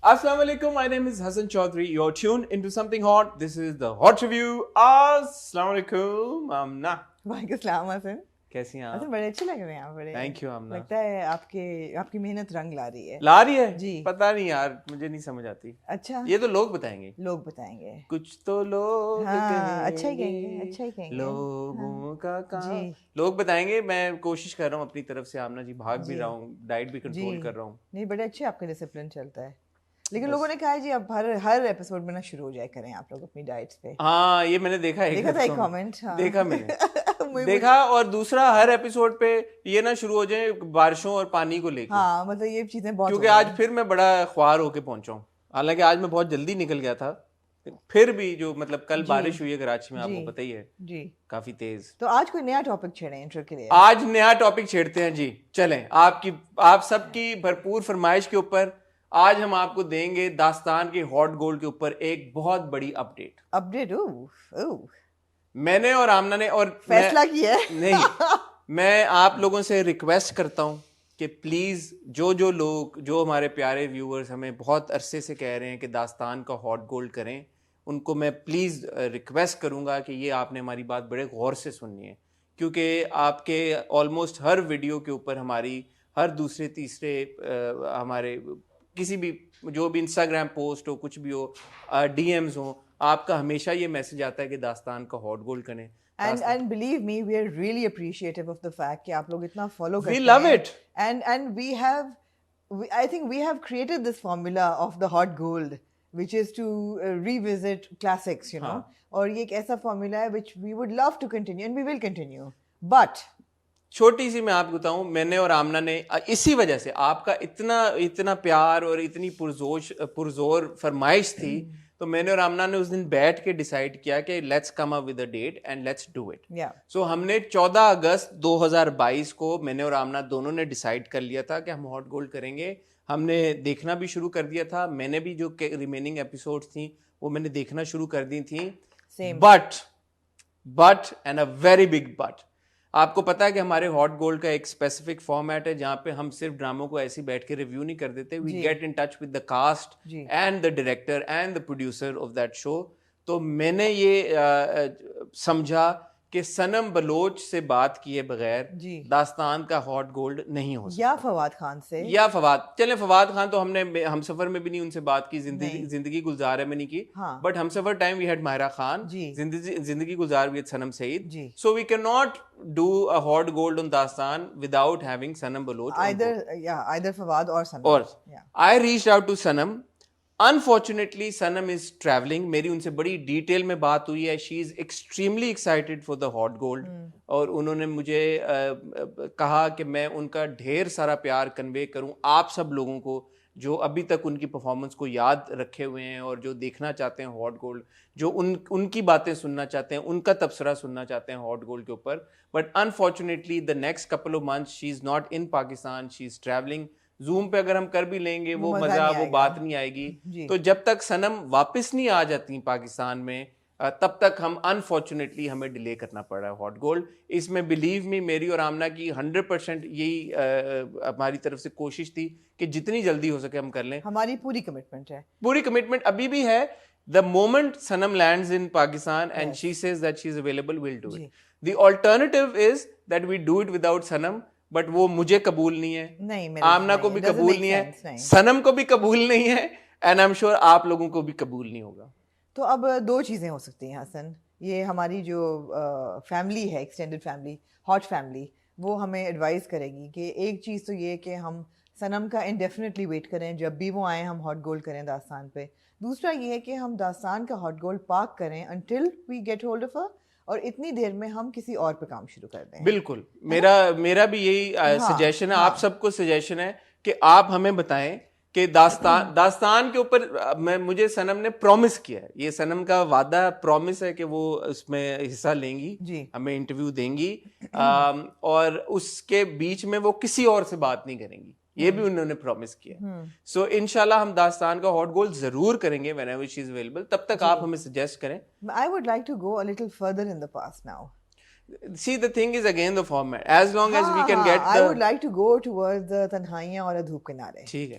Assalamu alaikum, my name is Hassan Chaudhary. You're tuned into something hot. This is the Hot Review. Assalamu alaikum, Amna. وعلیکم السلام حسن. کیسی ہیں آپ؟ حسن بڑے اچھے لگ رہے ہیں آپ. بڑے تھینک یو آمنہ. لگتا ہے آپ کی محنت رنگ لا رہی ہے. لا رہی ہے جی. پتہ نہیں یار, مجھے نہیں سمجھ آتی. اچھا, یہ تو لوگ بتائیں گے. لوگ بتائیں گے کچھ تو لوگ اچھا ہی کہیں گے, اچھا ہی کہیں گے. لوگوں کا کام جی لوگ بتائیں گے. میں کوشش کر رہا ہوں اپنی طرف سے آمنہ جی, بھاگ بھی رہا ہوں, ڈائٹ بھی کنٹرول کر رہا ہوں. نہیں بڑے اچھے آپ کا ڈسپلن چلتا ہے. لیکن لوگوں نے کہا ہے جی اب ہر ایپیسوڈ میں نا شروع ہو جائے کریں آپ لوگ اپنی ڈائٹس پہ. ہاں یہ میں نے دیکھا ہے, دیکھا تھا ایک کامنٹ. دیکھا میں نے دیکھا. اور دوسرا ہر ایپیسوڈ پہ یہ نہ شروع ہو جائیں بارشوں اور پانی کو لے کے. ہاں مطلب یہ چیزیں بہت, کیونکہ آج پھر میں بڑا خوار ہو کے پہنچا ہوں. حالانکہ آج میں بہت جلدی نکل گیا تھا, پھر بھی جو مطلب کل بارش ہوئی ہے کراچی میں, آپ کو پتہ ہی ہے جی کافی تیز. تو آج کوئی نیا ٹاپک چھیڑیں انٹرو کے لیے. آج نیا ٹاپک چھیڑتے ہیں جی. چلیں آپ سب کی بھرپور فرمائش کے اوپر آج ہم آپ کو دیں گے داستان کے ہاٹ گولڈ کے اوپر ایک بہت بڑی اپڈیٹ. میں نے اور آمنہ نے اور فیصلہ کیا ہے. نہیں, میں آپ لوگوں سے ریکویسٹ کرتا ہوں کہ پلیز جو لوگ, جو ہمارے پیارے ویورز ہمیں بہت عرصے سے کہہ رہے ہیں کہ داستان کا ہاٹ گولڈ کریں, ان کو میں پلیز ریکویسٹ کروں گا کہ یہ آپ نے ہماری بات بڑے غور سے سننی ہے. کیونکہ آپ کے آلموسٹ ہر ویڈیو کے اوپر ہماری ہر دوسرے تیسرے ہمارے کسی بھی جو بھی انسٹاگرام پوسٹ ہو, کچھ بھی ہو, ڈی ایمز ہوں, آپ کا ہمیشہ یہ میسج آتا ہے کہ داستان کا ہاٹ گولڈ کریں. And believe me, we are really appreciative of the fact کہ آپ لوگ اتنا فالو کرتے ہیں. We love it. And I think we have created this formula of the hot gold, which is to revisit classics, you know. اور یہ ایک ایسا فارمولا ہے which we would love to continue and we will continue. But چھوٹی سی میں آپ کو بتاؤں, میں نے اور آمنہ نے اسی وجہ سے آپ کا اتنا پیار اور اتنی پرزور فرمائش تھی, تو میں نے اور آمنہ نے اس دن بیٹھ کے ڈیسائیڈ کیا کہ let's come up with a date and let's do it. So ہم نے 14 اگست 2022 کو میں نے اور آمنہ دونوں نے ڈیسائیڈ کر لیا تھا کہ ہم ہاٹ گولڈ کریں گے. ہم نے دیکھنا بھی شروع کر دیا تھا. میں نے بھی جو ریمیننگ ایپیسوڈز تھیں وہ میں نے دیکھنا شروع کر دی تھیں. But and a very big but, آپ کو پتا ہے کہ ہمارے ہاٹ گولڈ کا ایک اسپیسیفک فارمیٹ ہے جہاں پہ ہم صرف ڈراموں کو ایسے بیٹھ کے ریویو نہیں کر دیتے. We get in touch with the cast and the director and the producer of that show. تو میں نے یہ سمجھا کہ صنم بلوچ سے بات کیے بغیر داستان کا ہاٹ گولڈ نہیں ہو سکتا. یا فواد خان سے, یا فواد, چلیں فواد خان تو ہم نے ہم سفر میں بھی نہیں ان سے بات کی, زندگی گلزار میں نہیں کی. بٹ ہم Humsafar time we had Mahira Khan, Zindagi Gulzar we had Sanam Saeed. So we can not do a hot gold on Dastaan without having Sanam Baloch. either Fawad اور صنم. اور I reached out to Sanam. Unfortunately, Sanam is traveling. میری ان سے بڑی ڈیٹیل میں بات ہوئی ہے. She is extremely excited for the hot gold. اور انہوں نے مجھے کہا کہ میں ان کا ڈھیر سارا پیار کنوے کروں آپ سب لوگوں کو جو ابھی تک ان کی پرفارمنس کو یاد رکھے ہوئے ہیں اور جو دیکھنا چاہتے ہیں ہاٹ گولڈ, جو ان کی باتیں سننا چاہتے ہیں, ان کا تبصرہ سننا چاہتے ہیں ہاٹ گولڈ کے اوپر. But unfortunately the next couple of months she is not in Pakistan, she is traveling. Zoom پہ اگر ہم کر بھی لیں گے وہ مزہ, وہ بات نہیں آئے گی. تو جب تک صنم واپس نہیں آ جاتی پاکستان میں تب تک ہم انفارچونیٹلی ہمیں ڈیلے کرنا پڑ رہا ہے ہاٹ گولڈ. اس میں بلیو می میری اور آمنہ کی 100% یہی ہماری طرف سے کوشش تھی کہ جتنی جلدی ہو سکے ہم کر لیں. ہماری پوری کمٹمنٹ ہے, پوری کمٹمنٹ ابھی بھی ہے. The moment Sanam lands in Pakistan and she says that she is available, we'll do it. The alternative is that we do it without Sanam. But وہ مجھے قبول نہیں ہے, آمنہ کو بھی قبول نہیں ہے, صنم کو بھی قبول نہیں ہے, اینڈ آئی ایم شیور آپ لوگوں کو بھی قبول نہیں ہوگا. تو اب دو چیزیں ہو سکتی ہیں حسن. یہ ہماری جو فیملی ہے, ایکسٹینڈیڈ فیملی, ہاٹ فیملی, وہ ہمیں ایڈوائز کرے گی کہ ایک چیز تو یہ کہ ہم صنم کا انڈیفینیٹلی ویٹ کریں, جب بھی وہ آئیں ہم ہاٹ گولڈ کریں داستان پہ. دوسرا یہ ہے کہ ہم داستان کا ہاٹ گولڈ پاک کریں until we get hold of her, اور اتنی دیر میں ہم کسی اور پہ کام شروع کر دیں. بالکل, میرا بھی یہی سجیشن ہے, آپ سب کو سجیشن ہے کہ آپ ہمیں بتائیں کہ داستان کے اوپر مجھے صنم نے پرومس کیا ہے, یہ صنم کا وعدہ پرومس ہے کہ وہ اس میں حصہ لیں گی, ہمیں انٹرویو دیں گی, اور اس کے بیچ میں وہ کسی اور سے بات نہیں کریں گی, یہ بھی انہوں نے پرومس کیا. سو انشاءاللہ ہم داستان کا ہاٹ گولڈ ضرور کریں گے whenever she is available. تب تک آپ ہمیں سجیسٹ کریں. I would like to go a little further in the past now. See, the thing is again the format. As long as we can get I would like to go towards the Tanhaiyan اور ادھوپ کنارے. ٹھیک ہے,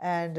and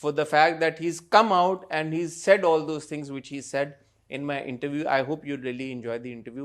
for the fact that he's come out and he's said all those things which he said in my interview. I hope you really enjoy the interview.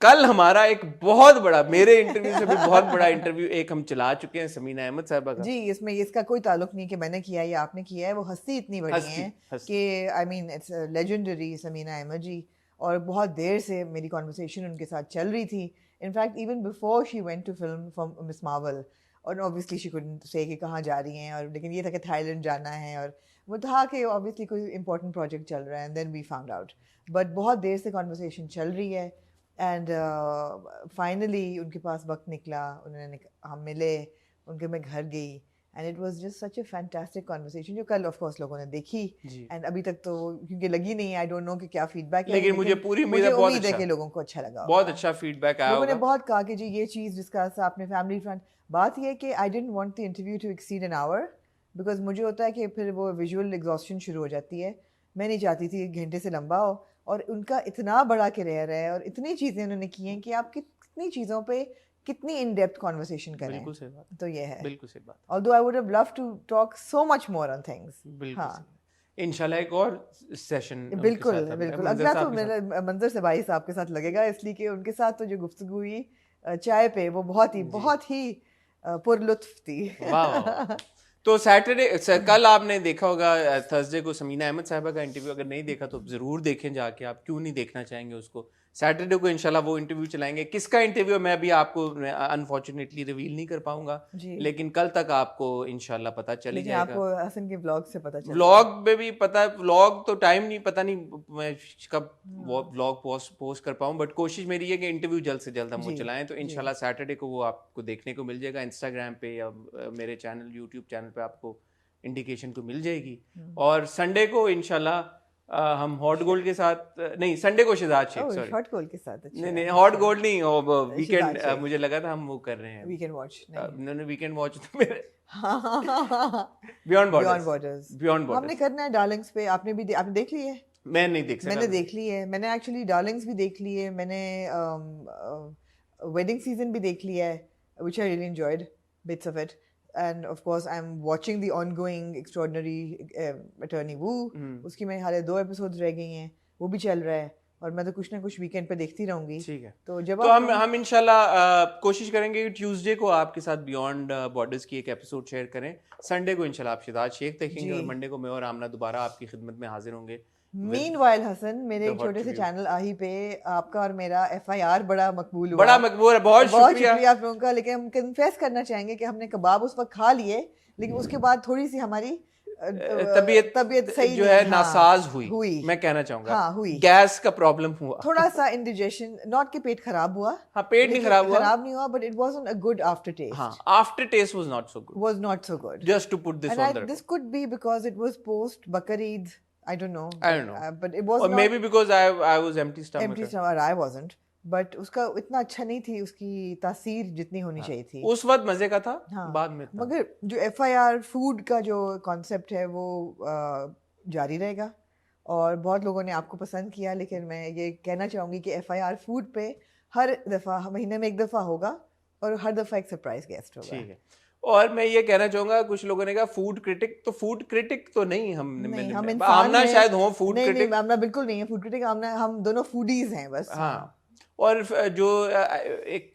کل ہمارا ایک بہت بڑا, میرے انٹرویو سے بھی بہت بڑا انٹرویو ایک ہم چلا چکے ہیں سمینہ احمد صاحبہ کا. جی, اس میں اس کا کوئی تعلق نہیں کہ میں نے کیا ہے یا آپ نے کیا ہے, وہ ہستی اتنی بڑی ہیں کہ I mean it's legendary Samina Ahmed ji, اور بہت دیر سے میری کانورسیشن ان کے ساتھ چل رہی تھی. In fact even before she went to film from Ms Marvel, اور اوبیسلی شی کوڈنٹ سے کہ کہاں جا رہی ہیں, اور لیکن یہ تھا کہ تھائی لینڈ جانا ہے, اور وہ تھا کہ اوبیسلی کوئی امپورٹنٹ پروجیکٹ چل رہا ہے, and then we found out. But بہت دیر سے کانورسیشن چل رہی ہے, اینڈ فائنلی ان کے پاس وقت نکلا, انہوں نے ہم ملے, ان کے میں گھر گئی, and it was just such a fantastic conversation جو کل آف کورس لوگوں نے دیکھی. اینڈ ابھی تک تو کیونکہ لگی نہیں, آئی ڈونٹ نو کہ کیا فیڈ بیک ہے, لیکن مجھے پوری امید ہے کہ لوگوں کو اچھا لگا, بہت اچھا فیڈ بیک آیا. لوگوں نے بہت کہا کہ جی یہ چیز جس کا آپ نے فیملی فرینڈ. بات یہ کہ I didn't want the interview to exceed an hour, because مجھے ہوتا ہے کہ پھر وہ ویژول ایگزاسشن شروع ہو جاتی ہے. میں نہیں چاہتی تھی ایک گھنٹے سے لمبا ہو, اور ان کا اتنا بڑا کیریئر ہے اور اتنی چیزیں انہوں نے کی ہیں کہ آپ کتنی چیزوں پہ کتنی ان ڈیپتھ کانورسیشن کریں. بالکل صحیح بات, تو یہ ہے بالکل صحیح بات. although I would have loved to talk so much more on things. ہاں انشاءاللہ ایک اور سیشن. بالکل بالکل, اگلا تو میرا منظر سے بھائی صاحب کے ساتھ لگے گا, اس لیے کہ ان کے ساتھ تو جو گفتگو ہوئی چائے پہ وہ بہت ہی پر لطف تھی. تو سیٹرڈے, کل آپ نے دیکھا ہوگا تھرسڈے کو سمینہ احمد صاحبہ کا انٹرویو, اگر نہیں دیکھا تو ضرور دیکھیں جا کے, آپ کیوں نہیں دیکھنا چاہیں گے اس کو. سیٹرڈے کو انشاءاللہ وہ انٹرویو چلائیں گے. کس کا انٹرویو میں ابھی آپ کو انفارچونیٹلی ریویل نہیں کر پاؤں گا, لیکن کل تک آپ کو انشاءاللہ پتہ چل جائے گا. آپ کو حسن کے بلاگ سے پتہ چل, بلاگ میں بھی پتہ, بلاگ تو ٹائم نہیں, پتہ نہیں میں کب بلاگ پوسٹ کر پاؤں, بٹ کوشش میری ہے کہ انٹرویو جلد سے جلد ہم وہ چلائیں. تو انشاءاللہ سیٹرڈے کو وہ آپ کو دیکھنے کو مل جائے گا انسٹاگرام پہ یا میرے چینل یوٹیوب چینل پہ, آپ کو انڈیکیشن کو مل جائے گی. اور سنڈے کو انشاءاللہ ہم ہاٹ گولڈ کے ساتھ, نہیں سنڈے کو شہزاد شیخ, سوری ہاٹ گولڈ کے ساتھ, نہیں ہاٹ گولڈ نہیں, ویکینڈ, مجھے لگا تھا ہم وہ کر رہے ہیں ویکینڈ واچ. انہوں نے ویکینڈ واچ تو میرے بیونڈ بارڈرز ہم نے کرنا ہے ڈارلنگس پہ. آپ نے دیکھ لی ہے؟ میں نہیں دیکھ سکا. میں نے دیکھ لی ہے, میں نے ایکچولی ڈارلنگس بھی دیکھ لی ہے, میں نے ویڈنگ سیزن بھی دیکھ لیا ہے, which I really enjoyed bits of it. And of course I'm watching the ongoing Extraordinary Attorney Woo. اس کی میں حالے 2 ایپیسوڈ رہ گئی ہیں, وہ بھی چل رہا ہے, اور میں تو کچھ نہ کچھ ویکینڈ پہ دیکھتی رہوں گی. ٹھیک ہے, تو جب ہم انشاءاللہ کوشش کریں گے کہ ٹیوزڈے کو آپ کے ساتھ بیونڈ بارڈرز کی ایک ایپیسوڈ شیئر کریں. سنڈے کو انشاءاللہ آپ شہزاد شیخ دیکھیں گے, اور منڈے کو میں اور آمنہ دوبارہ آپ کی خدمت میں حاضر ہوں گے. مین وائل حسن, میرے ایک چھوٹے سے چینل آہی پہ آپ کا اور میرا FIR بڑا مقبول ہوا, بڑا مقبول ہے, بہت شکریہ آپ لوگوں کا. لیکن ہم کنفیس کرنا چاہیں گے کہ ہم نے کباب اس وقت کھا لیے, لیکن اس کے بعد تھوڑی سی ہماری طبیعت صحیح جو ہے ناساز ہوئی, میں کہنا چاہوں گا. ہاں ہوئی, گیس کا پرابلم ہوا, تھوڑا سا انڈیجیشن, ناٹ کہ پیٹ خراب ہوا. ہاں پیٹ نہیں خراب نہیں ہوا, but it wasn't a good aftertaste. ہاں after taste was not so good. Just to put this on the record. This could be because it was post Bakar Eid. I don't know. But it was or not, maybe because I was empty stomach. I wasn't. But اس کا اتنا اچھا نہیں تھی, اس کی تاثیر جتنی ہونی چاہیے تھی. اس وقت مزے کا تھا, بعد میں تھا. مگر جو FIR فوڈ کا جو کانسیپٹ ہے وہ جاری رہے گا, اور بہت لوگوں نے آپ کو پسند کیا, لیکن میں یہ کہنا چاہوں گی کہ FIR فوڈ پہ ہر دفعہ مہینے میں 1 دفعہ ہوگا, اور ہر دفعہ ایک سرپرائز گیسٹ ہوگا. ٹھیک ہے. اور میں یہ کہنا چاہوں گا, کچھ لوگوں نے کہا فوڈ کرٹک, تو فوڈ کرٹک تو نہیں ہم آمنہ شاید ہوں فوڈ کرٹک. نہیں, آمنہ بالکل نہیں ہے فوڈ کرٹک, ہم دونوں فوڈیز ہیں بس. ہاں, اور جو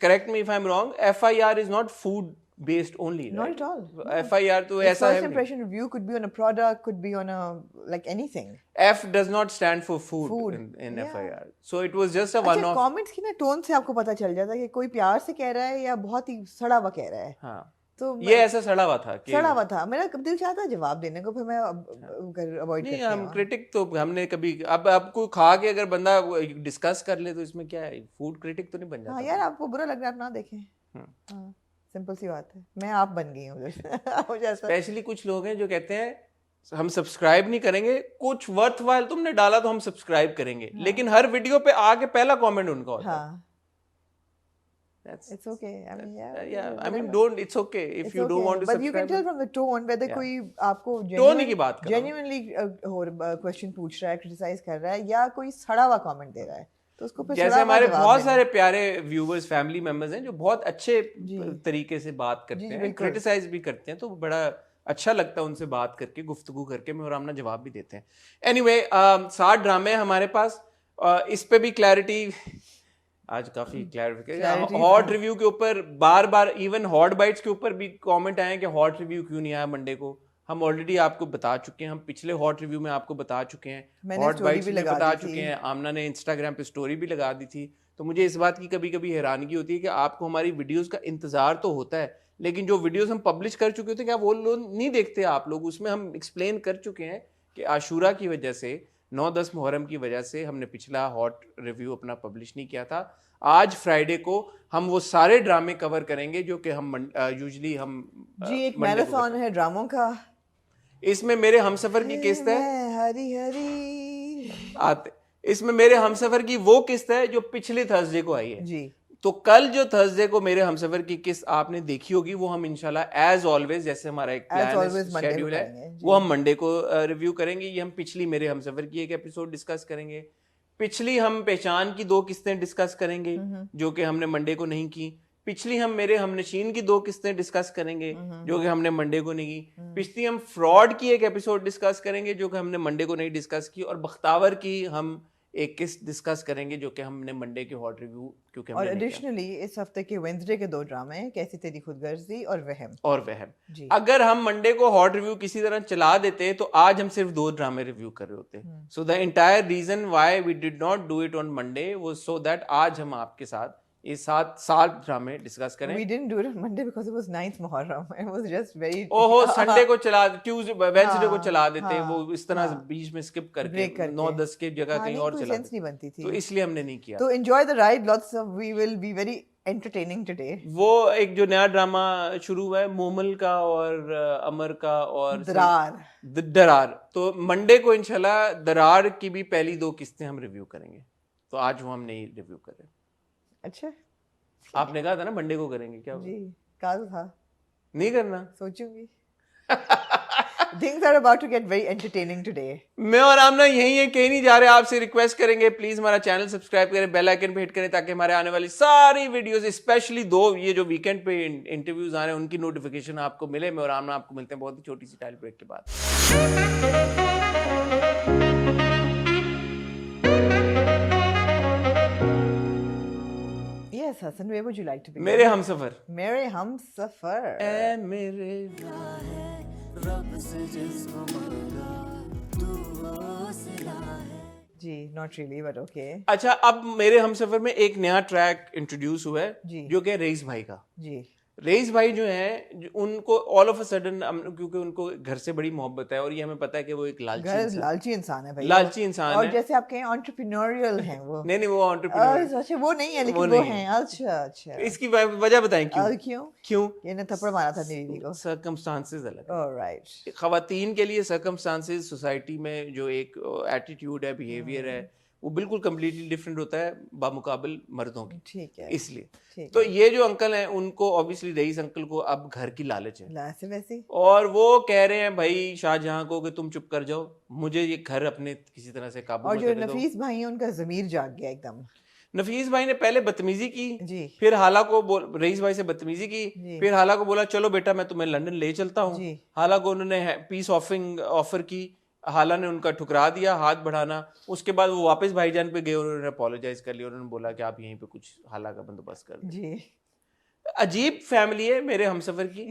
correct me if I am wrong, FIR is not food based only, not at all. FIR تو ایسا ہے. First impression review could be on a product, could be on a like anything. F does not stand for food in FIR. So it was just a one off. comments کی نا tone سے آپ کو پتا چل جاتا ہے کہ کوئی پیار سے کہہ رہا ہے یا بہت ہی سڑا ہوا کہہ رہا ہے. ہاں, تو یہ ایسا سڑا ہوا تھا, سڑا ہوا تھا. میرا دل چاہتا ہے جواب دینے کو, پھر میں اوائڈ کرتی ہوں. ہم کرٹک تو ہم نے کبھی, اب کو کھا کے اگر بندہ ڈسکس کر لے تو اس میں کیا ہے, فوڈ کرٹک تو نہیں بن جاتا. ہاں یار, آپ کو برا لگ رہا ہے آپ نہ دیکھیں. ہاں سمپل سی بات ہے, میں آپ بن گئی ہوں. اسپیشلی کچھ لوگ ہیں جو کہتے ہیں ہم سبسکرائب نہیں کریں گے, کچھ ورتھ وائل تم نے ڈالا تو ہم سبسکرائب کریں گے, لیکن ہر ویڈیو پہ آگے پہلا کامنٹ ان کا ہوتا ہے. It's okay. I mean, I mean, it's okay if you don't want to subscribe. But you can tell from the tone whether کوئی آپ کو tone کی بات کر رہا ہے, genuinely کوشچن پوچھ رہا ہے, کرٹیسائز کر رہا ہے, یا کوئی سڑا ہوا کامنٹ دے رہا ہے. تو اس کو پھر جیسے ہمارے بہت سارے پیارے ویورز, فیملی ممبرز ہیں جو بہت اچھے طریقے سے بات کرتے ہیں, کرٹیسائز بھی کرتے ہیں, تو بڑا اچھا لگتا ہے ان سے بات کر کے, گفتگو کر کے, میں اور ہم نا جواب بھی دیتے ہیں. اینی وے 60 ڈرامے ہمارے پاس, اس پہ بھی کلیئرٹی آج کافی کلیئرفیکیشن. ہاٹ ریویو کے اوپر بار بار ایون ہاٹ بائٹس کے اوپر بھی کامنٹ آئے کہ ہاٹ ریویو کیوں نہیں آیا منڈے کو. ہم آلریڈی آپ کو بتا چکے ہیں, ہم پچھلے ہاٹ ریویو میں آپ کو بتا چکے ہیں, ہاٹ بائٹس میں بتا چکے ہیں, آمنہ نے انسٹاگرام پہ سٹوری بھی لگا دی تھی. تو مجھے اس بات کی کبھی کبھی حیرانگی ہوتی ہے کہ آپ کو ہماری ویڈیوز کا انتظار تو ہوتا ہے, لیکن جو ویڈیوز ہم پبلش کر چکے ہوتے ہیں کیا وہ لوگ نہیں دیکھتے آپ لوگ؟ اس میں ہم ایکسپلین کر چکے ہیں کہ عاشورہ کی وجہ سے 9-10 محرم کی وجہ سے ہم نے پچھلا ہاٹ ریویو اپنا پبلش نہیں کیا تھا. آج فرائیڈے کو ہم وہ سارے ڈرامے کور کریں گے جو کہ ہم یوزلی ہم جی ایک میراتھن ہے ڈراموں کا. اس میں میرے ہم سفر کی قسط ہے, ہری ہری آتے اس میں میرے ہم سفر کی وہ قسط ہے جو پچھلے تھرسڈے کو آئی ہے. جی تو کل جو تھرسڈے کو میرے ہم سفر کی قسط آپ نے دیکھی ہوگی وہ ہم انشاءاللہ ایز آلویز جیسے ہمارا ایک پلان ہے, شیڈیول ہے, وہ ہم منڈے کو ریویو کریں گے. یہ ہم پچھلی میرے ہم سفر کی ایک ایپیسوڈ ڈسکس کریں گے. پچھلی ہم پہچان کی 2 قسطیں ڈسکس کریں گے جو کہ ہم نے منڈے کو نہیں کی. پچھلی ہم میرے ہم نشین کی 2 قسطیں ڈسکس کریں گے جو کہ ہم نے منڈے کو نہیں کی. پچھلی ہم فراڈ کی ایک ایپیسوڈ ڈسکس کریں گے جو کہ ہم نے منڈے کو نہیں ڈسکس کی. اور بختاور کی ہم ایک قسط ڈسکس کریں گے جو کہ ہم نے منڈے کے ہاٹ ریویو کیونکہ ہم اور نے ایڈیشنلی اس ہفتے کے وینسڈے کے 2 ڈرامے ہیں, کیسی تیری خود غرضی اور وہم. جی اگر ہم منڈے کو ہاٹ ریویو کسی طرح چلا دیتے تو آج ہم صرف 2 ڈرامے ریویو کر رہے ہوتے. So the entire reason why we did not do it on Monday was so that آج ہم آپ کے ساتھ یہ 7 ڈرامے ڈسکس کریں. We didn't do it on Monday because it was 9th Muharram. It was just very Sunday کو چلا, ٹیوزڈے وینسڈے کو چلا دیتے, وہ اس طرح بیچ میں اسکپ کر کے 9-10 کی جگہ کہیں اور چلا نہیں بنتی تھی, تو اس لیے ہم نے نہیں کیا. تو enjoy the ride, lots of we will be very entertaining today. وہ ایک جو نیا ڈرامہ شروع ہوا ہے مومل کا اور امر کا اور درار, تو منڈے کو انشاءاللہ درار کی بھی پہلی 2 قسطیں ہم ریویو کریں گے. تو آج وہ ہم نہیں ریویو کریں. اچھا آپ نے کہا تھا نا منڈے کو کریں گے, کیا جی کہا تھا, نہیں کرنا, سوچوں گی. Things are about to get very entertaining today. میں اور آمنہ یہی ہیں, کہیں نہیں جا رہے. آپ سے ریکویسٹ کریں گے پلیز ہمارا چینل سبسکرائب کریں, بیل آئیکن پہ ہٹ کریں تاکہ ہمارے آنے والی ساری ویڈیوز اسپیشلی 2 یہ جو ویکینڈ پہ انٹرویوز آ رہے ہیں ان کی نوٹیفیکیشن آپ کو ملے. میں اور آمنہ آپ کو ملتے ہیں بہت ہی چھوٹی سی ٹائل بریک کے بعد. Yes, Hassan, where would you like to begin? میرے ہم سفر. میرے ہم سفر. اے میرے جی not really but okay. اچھا, اب میرے ہم سفر میں ایک نیا ٹریک انٹروڈیوس ہوا ہے جو کہ رئیس بھائی کا. جی رئیس بھائی جو ہیں ان کو آل آف اے سڈن, کیونکہ ان کو گھر سے بڑی محبت ہے اور یہ ہمیں پتہ ہے کہ وہ ایک لالچی انسان ہے بھائی, لالچی انسان ہے. اور جیسے آپ کہیں انٹرپرینوریل ہیں وہ. نہیں وہ انٹرپرینور, اچھا وہ نہیں ہے لیکن وہ ہیں. اچھا اچھا, اس کی وجہ بتائیں کیوں یہ نے تھپڑ مارا تھا بیوی کو. سرکمسٹانسز الگ. آلرائٹ, خواتین کے لیے سرکمسٹانسز سوسائٹی میں جو ایک ایٹیٹیوڈ ہے, بیہیویئر ہے, وہ بالکل کمپلیٹلی ڈفرینٹ ہوتا ہے بامقابل مردوں کی. ٹھیک ہے, اس لیے تو یہ جو انکل ہیں ان کو obviously رئیس انکل کو اب گھر کی لالچ ہے, اور وہ کہہ رہے ہیں بھائی شاہ جہاں کو کہ تم چپ کر جاؤ, مجھے یہ گھر اپنے کسی طرح سے قابو میں کر دو. اور جو نفیس بھائی ہیں ان کا ضمیر جاگ گیا ایک دم. نفیس بھائی نے پہلے بدتمیزی کی, جی پھر حالہ کو رئیس بھائی سے بدتمیزی کی, پھر حالہ کو بولا چلو بیٹا میں تمہیں لندن لے چلتا ہوں. حالہ کو انہوں نے پیس آفر کی, حالہ نے ان کا ٹھکرا دیا ہاتھ بڑھانا. اس کے بعد وہ واپس بھائی جان پہ گئے, انہوں نے اپولوجائز کر لیا, انہوں نے بولا کہ آپ یہیں پہ کچھ حالہ کا بندوبست کر دیں. جی عجیب فیملی ہے میرے ہم سفر کی,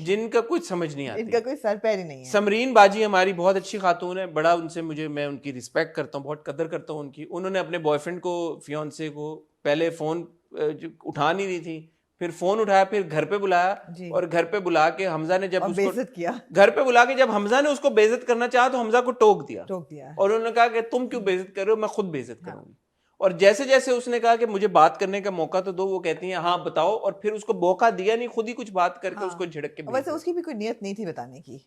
جن کا کچھ سمجھ نہیں آتی, ان کا کوئی سر پیر ہی نہیں ہے. سمرین باجی ہماری بہت اچھی خاتون ہے, بڑا ان سے میں ان کی رسپیکٹ کرتا ہوں, بہت قدر کرتا ہوں ان کی. انہوں نے اپنے بوائے فرینڈ کو, فیونسے کو پہلے فون اٹھا نہیں رہی تھی, پھر فون اٹھایا, پھر گھر پہ بلایا, اور گھر پہ بلا کے حمزہ نے جب اس کو کیا, گھر پہ بلا کے جب حمزہ نے اس کو بے عزت کرنا چاہا تو حمزہ کو ٹوک دیا, اور انہوں نے کہا کہ تم کیوں بے عزت کر رہے ہو, میں خود بے عزت کروں گی. اور جیسے جیسے اس نے کہا کہ مجھے بات کرنے کا موقع تو دو, وہ کہتی ہیں ہاں بتاؤ, اور پھر اس کو موقع دیا نہیں, خود ہی کچھ بات کر کے اس کو جھڑک کے. ویسے اس کی بھی کوئی نیت نہیں تھی بتانے کی,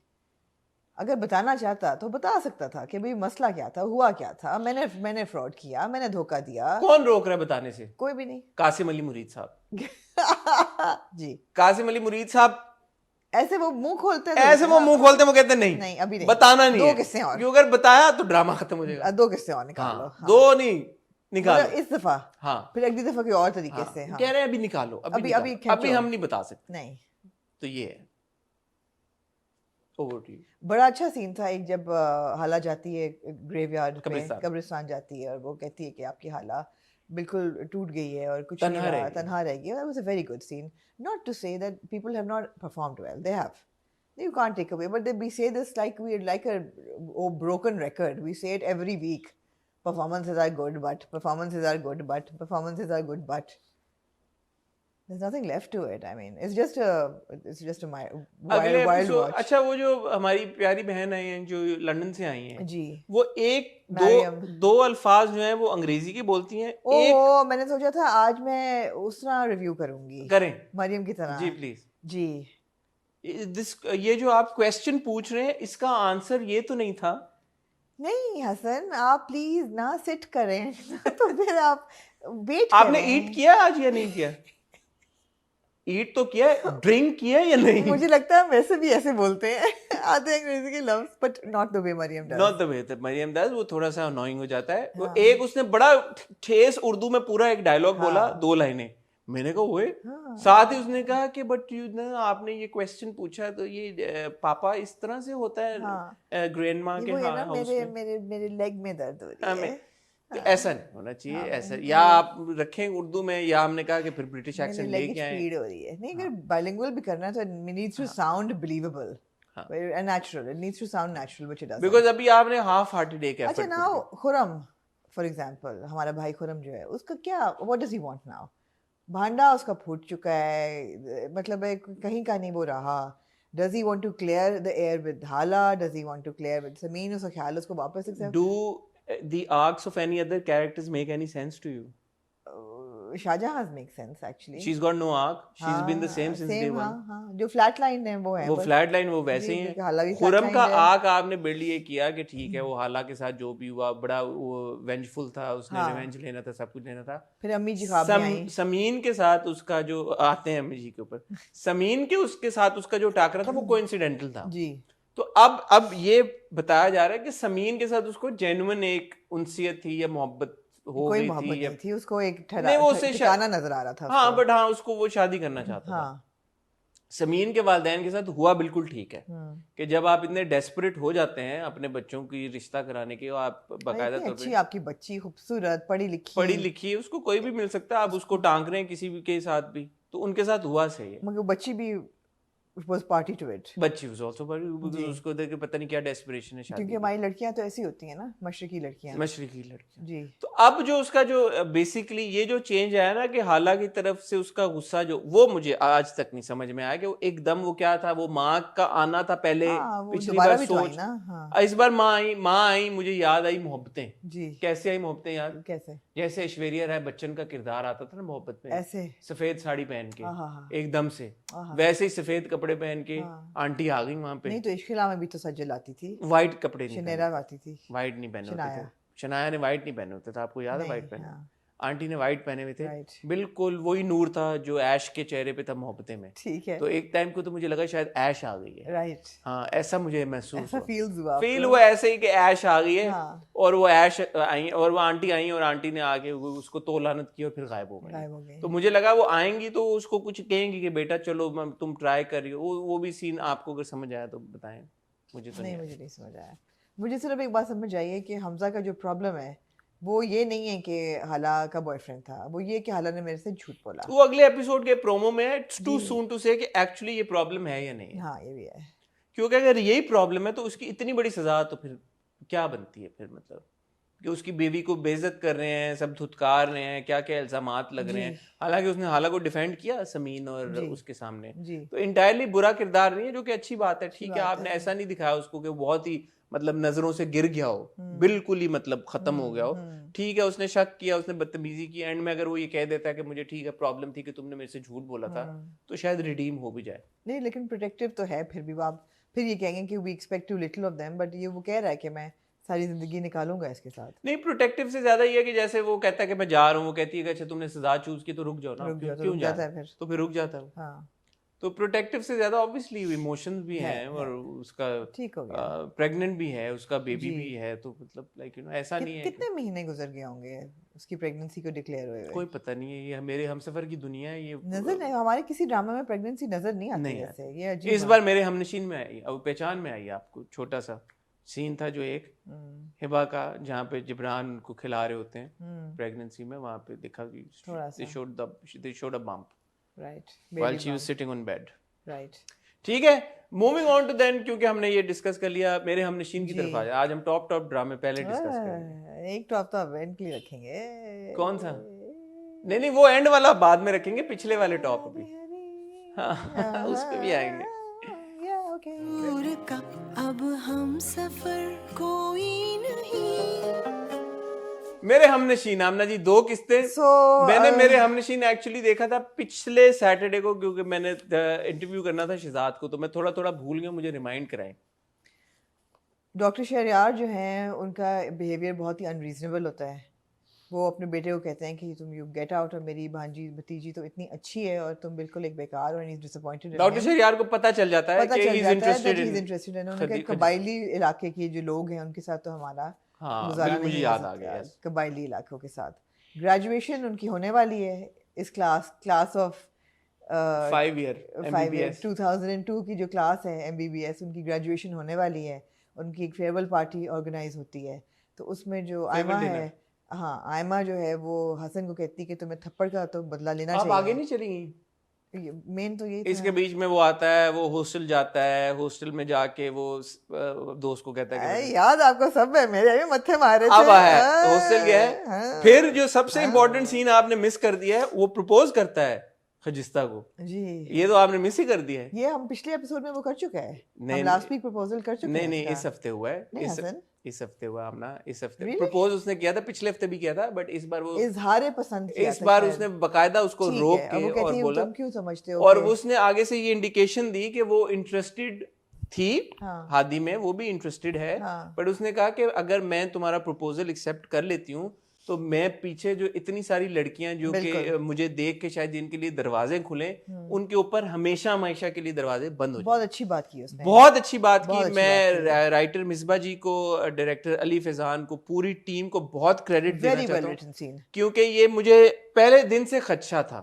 اگر بتانا چاہتا تو بتا سکتا تھا کہ بھئی مسئلہ کیا تھا, ہوا کیا تھا, میں نے فراڈ کیا, میں نے دھوکہ دیا. کون روک رہا ہے بتانے سے؟ کوئی بھی نہیں. قاسم علی مرید صاحب. جی قاسم علی مرید صاحب ایسے وہ منہ کھولتے وہ کہتے ہیں نہیں ابھی نہیں, بتانا نہیں. 2 قصے اور, اگر بتایا تو ڈرامہ ختم ہو جائے گا. 2 قصے اور نکالو. 2 نہیں نکالو اس دفعہ, ہاں پھر اگلی دفعہ کوئی اور طریقے سے. کہہ رہے ہیں ابھی نکالو, ابھی ہم نہیں بتا سکتے. نہیں تو یہ ہے. بڑا اچھا سین تھا ایک, جب حالہ جاتی ہے گریو یارڈ پہ, قبرستان جاتی ہے, اور وہ کہتی ہے کہ آپ کی حالہ بالکل ٹوٹ گئی ہے اور کچھ نہیں رہا, تنہا رہ گئی. That was a very good scene. Not to say that people have not performed well. They have. You can't take away. But we say this like we're like a broken record. We say it every week. Performances are good, but performances are good, but performances are good, but there's nothing left to it. I mean, it's just a اگلے wild episode. watch. اچھا وہ جو ہماری پیاری بہن آئی ہیں جو London سے آئی ہیں جی, وہ ایک دو الفاظ جو ہیں وہ انگریزی کے بولتی ہیں. اوہ میں نے سوچا تھا آج میں اس طرح ریویو کروں گی, کریں مریم کی طرح. جی پلیز. جی یہ جو آپ کویسچن پوچھ رہے ہیں اس کا آنسر یہ تو نہیں تھا. نہیں حسن, آپ پلیز نہ سٹ کریں تو پھر آپ ویٹ. آپ نے ایٹ کیا آج یا نہیں کیا؟ ایٹ تو کیا, ڈرنک کیا یا نہیں؟ مجھے لگتا ہے ویسے بھی ایسے بولتے ہیں آتے ہیں انگریزی کے لفظ, but not the way Maryam does. Not the way Maryam does. وہ تھوڑا سا انوائنگ ہو جاتا ہے. وہ ایک اس نے بڑا ٹھیس اردو میں پورا ایک ڈائلگ بولا, 2 لائنیں. میں نے کہا ہوئے. ساتھ ہی اس نے کہا کہ بٹ آپ نے یہ کویسچن پوچھا تو یہ پاپا اس طرح سے ہوتا ہے گرینڈ ماں کے ہاؤس میں, میرے لیگ میں درد ہو رہی ہے. ایسا نہیں ہونا چاہیے. ایسا یا آپ رکھیں اردو میں یا ہم نے کہا کہ پھر برٹش ایکسنٹ لے کے آئیں. اسپیڈ ہو رہی ہے. نہیں, اگر بائلنگوئل بھی کرنا ہے تو it needs to sound believable and natural. It needs to sound natural, which it doesn't. Because ابھی آپ نے ہاف ہارٹڈ ایک ایفرٹ. اچھا now خرم فار ایگزامپل, ہمارا بھائی خرم جو ہے, اس کا کیا, what does he want now? بھانڈا اس کا پھوٹ چکا ہے, مطلب کہیں کا نہیں وہ رہا. Does he want to clear the air with Hala? Does he want to clear with Samin? اس کا خیال اس کو واپس accept. Do the arcs of any other characters make any sense to you? Shahjahan's make sense actually. She's got no arc. She's been the same since day one. جو flat line ہے وہ ہے, وہ flat line وہ ویسے ہی ہیں. خرم کا arc آپ نے بلڈ یہ کیا کہ ٹھیک ہے وہ حالا کے ساتھ جو بھی ہوا بڑا وہ وینجفل تھا, اس نے ریونج لینا تھا, سب کچھ لینا تھا. پھر امی جی خواب میں آئیں. سمین کے ساتھ اس کا جو آتے ہیں امی جی کے اوپر, سمین کے اس کے ساتھ اس کا جو ٹاکرا تھا وہ کوئنسیڈنٹل تھا. جی تو اب یہ بتایا جا رہا ہے کہ سمین کے ساتھ اس کو جینوئن ایک انسیت تھی یا محبت ہو گئی تھی, اس کو ایک ٹھکانہ نظر آ رہا تھا. ہاں بٹ ہاں اس کو وہ شادی کرنا چاہتا تھا. سمین کے والدین کے ساتھ ہوا بالکل ٹھیک ہے کہ جب آپ اتنے ڈیسپریٹ ہو جاتے ہیں اپنے بچوں کی رشتہ کرانے کے, آپ باقاعدہ طور پہ آپ کی بچی خوبصورت پڑھی لکھی اس کو کوئی بھی مل سکتا ہے, آپ اس کو ٹانک رہے ہیں کسی بھی کے ساتھ بھی, تو ان کے ساتھ ہوا صحیح ہے. مگر بچی بھی was party to it. بچی was also party, اس کو دیکھ کے پتہ نہیں کیا ڈیسپریشن ہے شادی. کیونکہ ہماری لڑکیاں تو ایسی ہوتی ہیں نا, مشرقی لڑکیاں جی. تو اب جو اس کا جو بیسیکلی یہ جو چینج آیا نا کہ حالا کی طرف سے اس کا غصہ جو وہ مجھے آج تک نہیں سمجھ میں آیا کہ وہ ایک دم وہ کیا تھا, وہ ماں کا آنا تھا پہلے, پچھلی بار سوچ, اس بار ماں آئی, مجھے یاد آئی محبتیں. جی کیسے آئی محبتیں یاد؟ کیسے؟ جیسے ایشوریہ رائے بچن کا کردار آتا تھا نا محبت میں, ایسے سفید ساڑی پہن کے ایک دم سے, ویسے ہی سفید کپڑے پہن کے آنٹی آ گئی وہاں پہ. نہیں تو عشق میں بھی تو سجل آتی تھی, وائٹ کپڑے شنیرا آتی تھی, وائٹ نہیں پہنے ہوتے تھے. شنایا نے وائٹ نہیں پہنے ہوتے تھے, آپ کو یاد ہے وائٹ پہنے, آنٹی نے وائٹ پہنے ہوئے تھے. بالکل وہی نور تھا جو ایش کے چہرے پہ تھا محبتیں میں. ٹھیک ہے, تو ایک ٹائم کو تو مجھے لگا شاید ایش آ گئی ہے. رائٹ, ہاں ایسا مجھے محسوس فیل ہوا ایسے ہی کہ ایش آ گئی ہے. اور وہ ایش آئی اور وہ آنٹی آئی اور آنٹی نے آگے اس کو تولانت کی اور پھر غائب ہو گئی. تو مجھے لگا وہ آئیں گی تو اس کو کچھ کہیں گی کہ بیٹا چلو تم ٹرائی کر رہی ہو. وہ بھی سین آپ کو اگر سمجھ آیا تو بتائیں. مجھے تو نہیں سمجھ آیا. مجھے صرف ایک بات سمجھ آئی ہے کہ حمزہ کا جو پرابلم ہے وہ یہ نہیں ہے کہ حالا کا بوائے فرینڈ تھا, وہ یہ کہ حالا نے میرے سے جھوٹ بولا. وہ اگلے ایپیسوڈ کے پرومو میں ٹو سون ٹو سے کہ ایکچولی یہ پرابلم ہے یا نہیں. ہاں یہ بھی ہے, کیونکہ اگر یہی پرابلم ہے تو اس کی اتنی بڑی سزا تو پھر کیا بنتی ہے پھر, مطلب کہ اس کی بیوی کو بے عزت کر رہے ہیں, سب دھتکار رہے ہیں, کیا کیا الزامات لگ رہے ہیں. حالانکہ اس نے حالا کو ڈیفینڈ کیا سمین اور اس کے سامنے, تو انٹائرلی برا کردار نہیں ہے, جو کہ اچھی بات ہے. ٹھیک ہے, آپ نے ایسا نہیں دکھایا اس کو کہ بہت ہی مطلب نظروں سے گر گیا ہو, بالکل ہی مطلب ختم ہو گیا ہو. ٹھیک ہے, اس نے شک کیا, اس نے بدتمیزی کی, اینڈ میں اگر وہ یہ کہہ دیتا ہے کہ مجھے ٹھیک ہے پرابلم تھی کہ تم نے میرے سے جھوٹ بولا تھا, تو شاید ریڈیم ہو بھی جائے. نہیں لیکن پروٹیکٹیو تو ہے پھر بھی. آپ پھر یہ کہیں گے کہ we expect too little of them, but یہ وہ کہہ رہا ہے کہ میں ساری زندگی نکالوں گا اس کے ساتھ. نہیں پروٹیکٹیو سے زیادہ یہ ہے کہ جیسے وہ کہتا ہے کہ میں جا رہا ہوں, وہ کہتی ہے کہ اچھا تم نے سزا چوز کی تو رک جاؤ نا, کیوں جاتا ہے پھر, تو پھر رک جاتا ہے. ہاں تو پروٹیکٹیو سے زیادہ obviously ایموشنز بھی ہیں, اور اس کا ٹھیک ہو گیا, پریگننٹ بھی ہے, اس کا بیبی بھی ہے, تو مطلب لائک یو نو ایسا نہیں ہے. کتنے مہینے گزر گئے ہوں گے اس کی پریگننسی کو ڈکلیئر ہوئے ہوئے؟ کوئی پتہ نہیں ہے, یہ میرے ہم سفر کی دنیا ہے. یہ نظر نہیں, ہمارے کسی ڈرامے میں پریگننسی نظر نہیں آتی ایسے. یہ عجیب, اس بار میرے ہم نشین میں آئی, اب پہچان میں آئی. آپ کو چھوٹا سا سین تھا جو ایک ہبا کا جہاں پہ جبران کو کھلا رہے ہوتے ہیں پریگننسی میں, وہاں پہ دیکھا they showed a bump right while she was sitting on bed. Right. ٹھیک ہے, موونگ آن ٹو دین, کیونکہ ہم نے یہ ڈسکس کر لیا, میرے ہم نشین کی طرف آ جائے. آج ہم ٹاپ ڈرامے پہلے ڈسکس کریں گے. ایک ٹاپ تو اب اینڈ کے لیے رکھیں گے. کون سا؟ نہیں وہ اینڈ والا بعد میں رکھیں گے, پچھلے والے ٹاپ ابھی. ہاں اس پہ بھی آئیں گے. اب ہم سفر کوئی نہیں. میرے ہم نشین آمنہ جی 2 قسطیں. میں نے میرے ہم نشین ایکچولی دیکھا تھا پچھلے سیٹرڈے کو, کیونکہ میں نے انٹرویو کرنا تھا شہزاد کو, تو میں تھوڑا بھول گیا, مجھے ریمائنڈ کرائیں. ڈاکٹر شہریار جو ہیں ان کا بیہیویئر بہت ہی انریزنیبل ہوتا ہے. وہ اپنے بیٹے کو کہتے ہیں کہ تم یو گیٹ آؤٹ, اور میری بھانجی بھتیجی تو اتنی اچھی ہے اور تم بالکل ایک بیکار ہو. ڈس اپوائنٹڈ. ڈاکٹر شہریار کو پتہ چل جاتا ہے کہ ہی از انٹرسٹڈ ان. انہوں نے کہا قبائلی علاقے کے جو لوگ ہیں ان کے ساتھ تو ہمارا گزارا نہیں, مجھے یاد آ گیا قبائلی علاقوں کے ساتھ. گریجویشن ان کی ہونے والی ہے اس کلاس آف 5 ایئر 2002 کی جو کلاس ہے MBBS, ان کی گریجویشن ہونے والی ہے. ان کی ایک فیئرویل پارٹی آرگنائز ہوتی ہے, تو اس میں جو آئمہ ہے, ہاں آئمہ جو ہے وہ حسن کو کہتی کہ تمہیں تھپڑ کا تو بدلہ لینا چاہیے. آپ آگے نہیں چلیں گی. مین تو یہ اس کے بیچ میں وہ آتا ہے, وہ ہاسٹل جاتا ہے, ہاسٹل میں جا کے وہ دوست کو کہتا ہے یاد آپ کو سب ہے, میرے بھی متھے مارے تھے. اب ہے ہاسٹل گیا ہے. پھر جو سب سے امپورٹنٹ سین آپ نے مس کر دیا ہے, وہ پرپوز کرتا ہے خجستہ کو. جی یہ تو آپ نے مس ہی کر دیا ہے. یہ ہم پچھلے ایپیسوڈ میں وہ کر چکا ہے, ہم لاسٹ ویک پرپوزل کر چکے ہیں. نہیں اس ہفتے ہوا ہے, اس ہفتے ہوا آمنہ, اس ہفتے Really? پرپوز اس نے کیا تھا, پچھلے ہفتے بھی کیا تھا, بٹ اس بار وہ اظہار پسند کیا, اس بار اس نے باقاعدہ اس کو روک کے اور بولا, تم کیوں سمجھتے ہو, اور اس نے آگے سے یہ انڈیکیشن دی کہ وہ انٹرسٹڈ تھی ہادی میں, وہ بھی انٹرسٹڈ ہے, بٹ اس نے کہا کہ اگر میں تمہارا پرپوزل ایکسیپٹ کر لیتی ہوں تو میں پیچھے جو اتنی ساری لڑکیاں جو کہ مجھے دیکھ کے شاید جن کے لیے دروازے کھلیں, ان کے اوپر ہمیشہ ہمیشہ کے لیے دروازے بند ہو جائیں. بہت اچھی بات کی اس نے, بہت اچھی بات کی. میں رائٹر مصباح جی کو, ڈائریکٹر علی فیضان کو, پوری ٹیم کو بہت کریڈٹ دینا چاہتا ہوں, کیونکہ یہ مجھے پہلے دن سے خدشہ تھا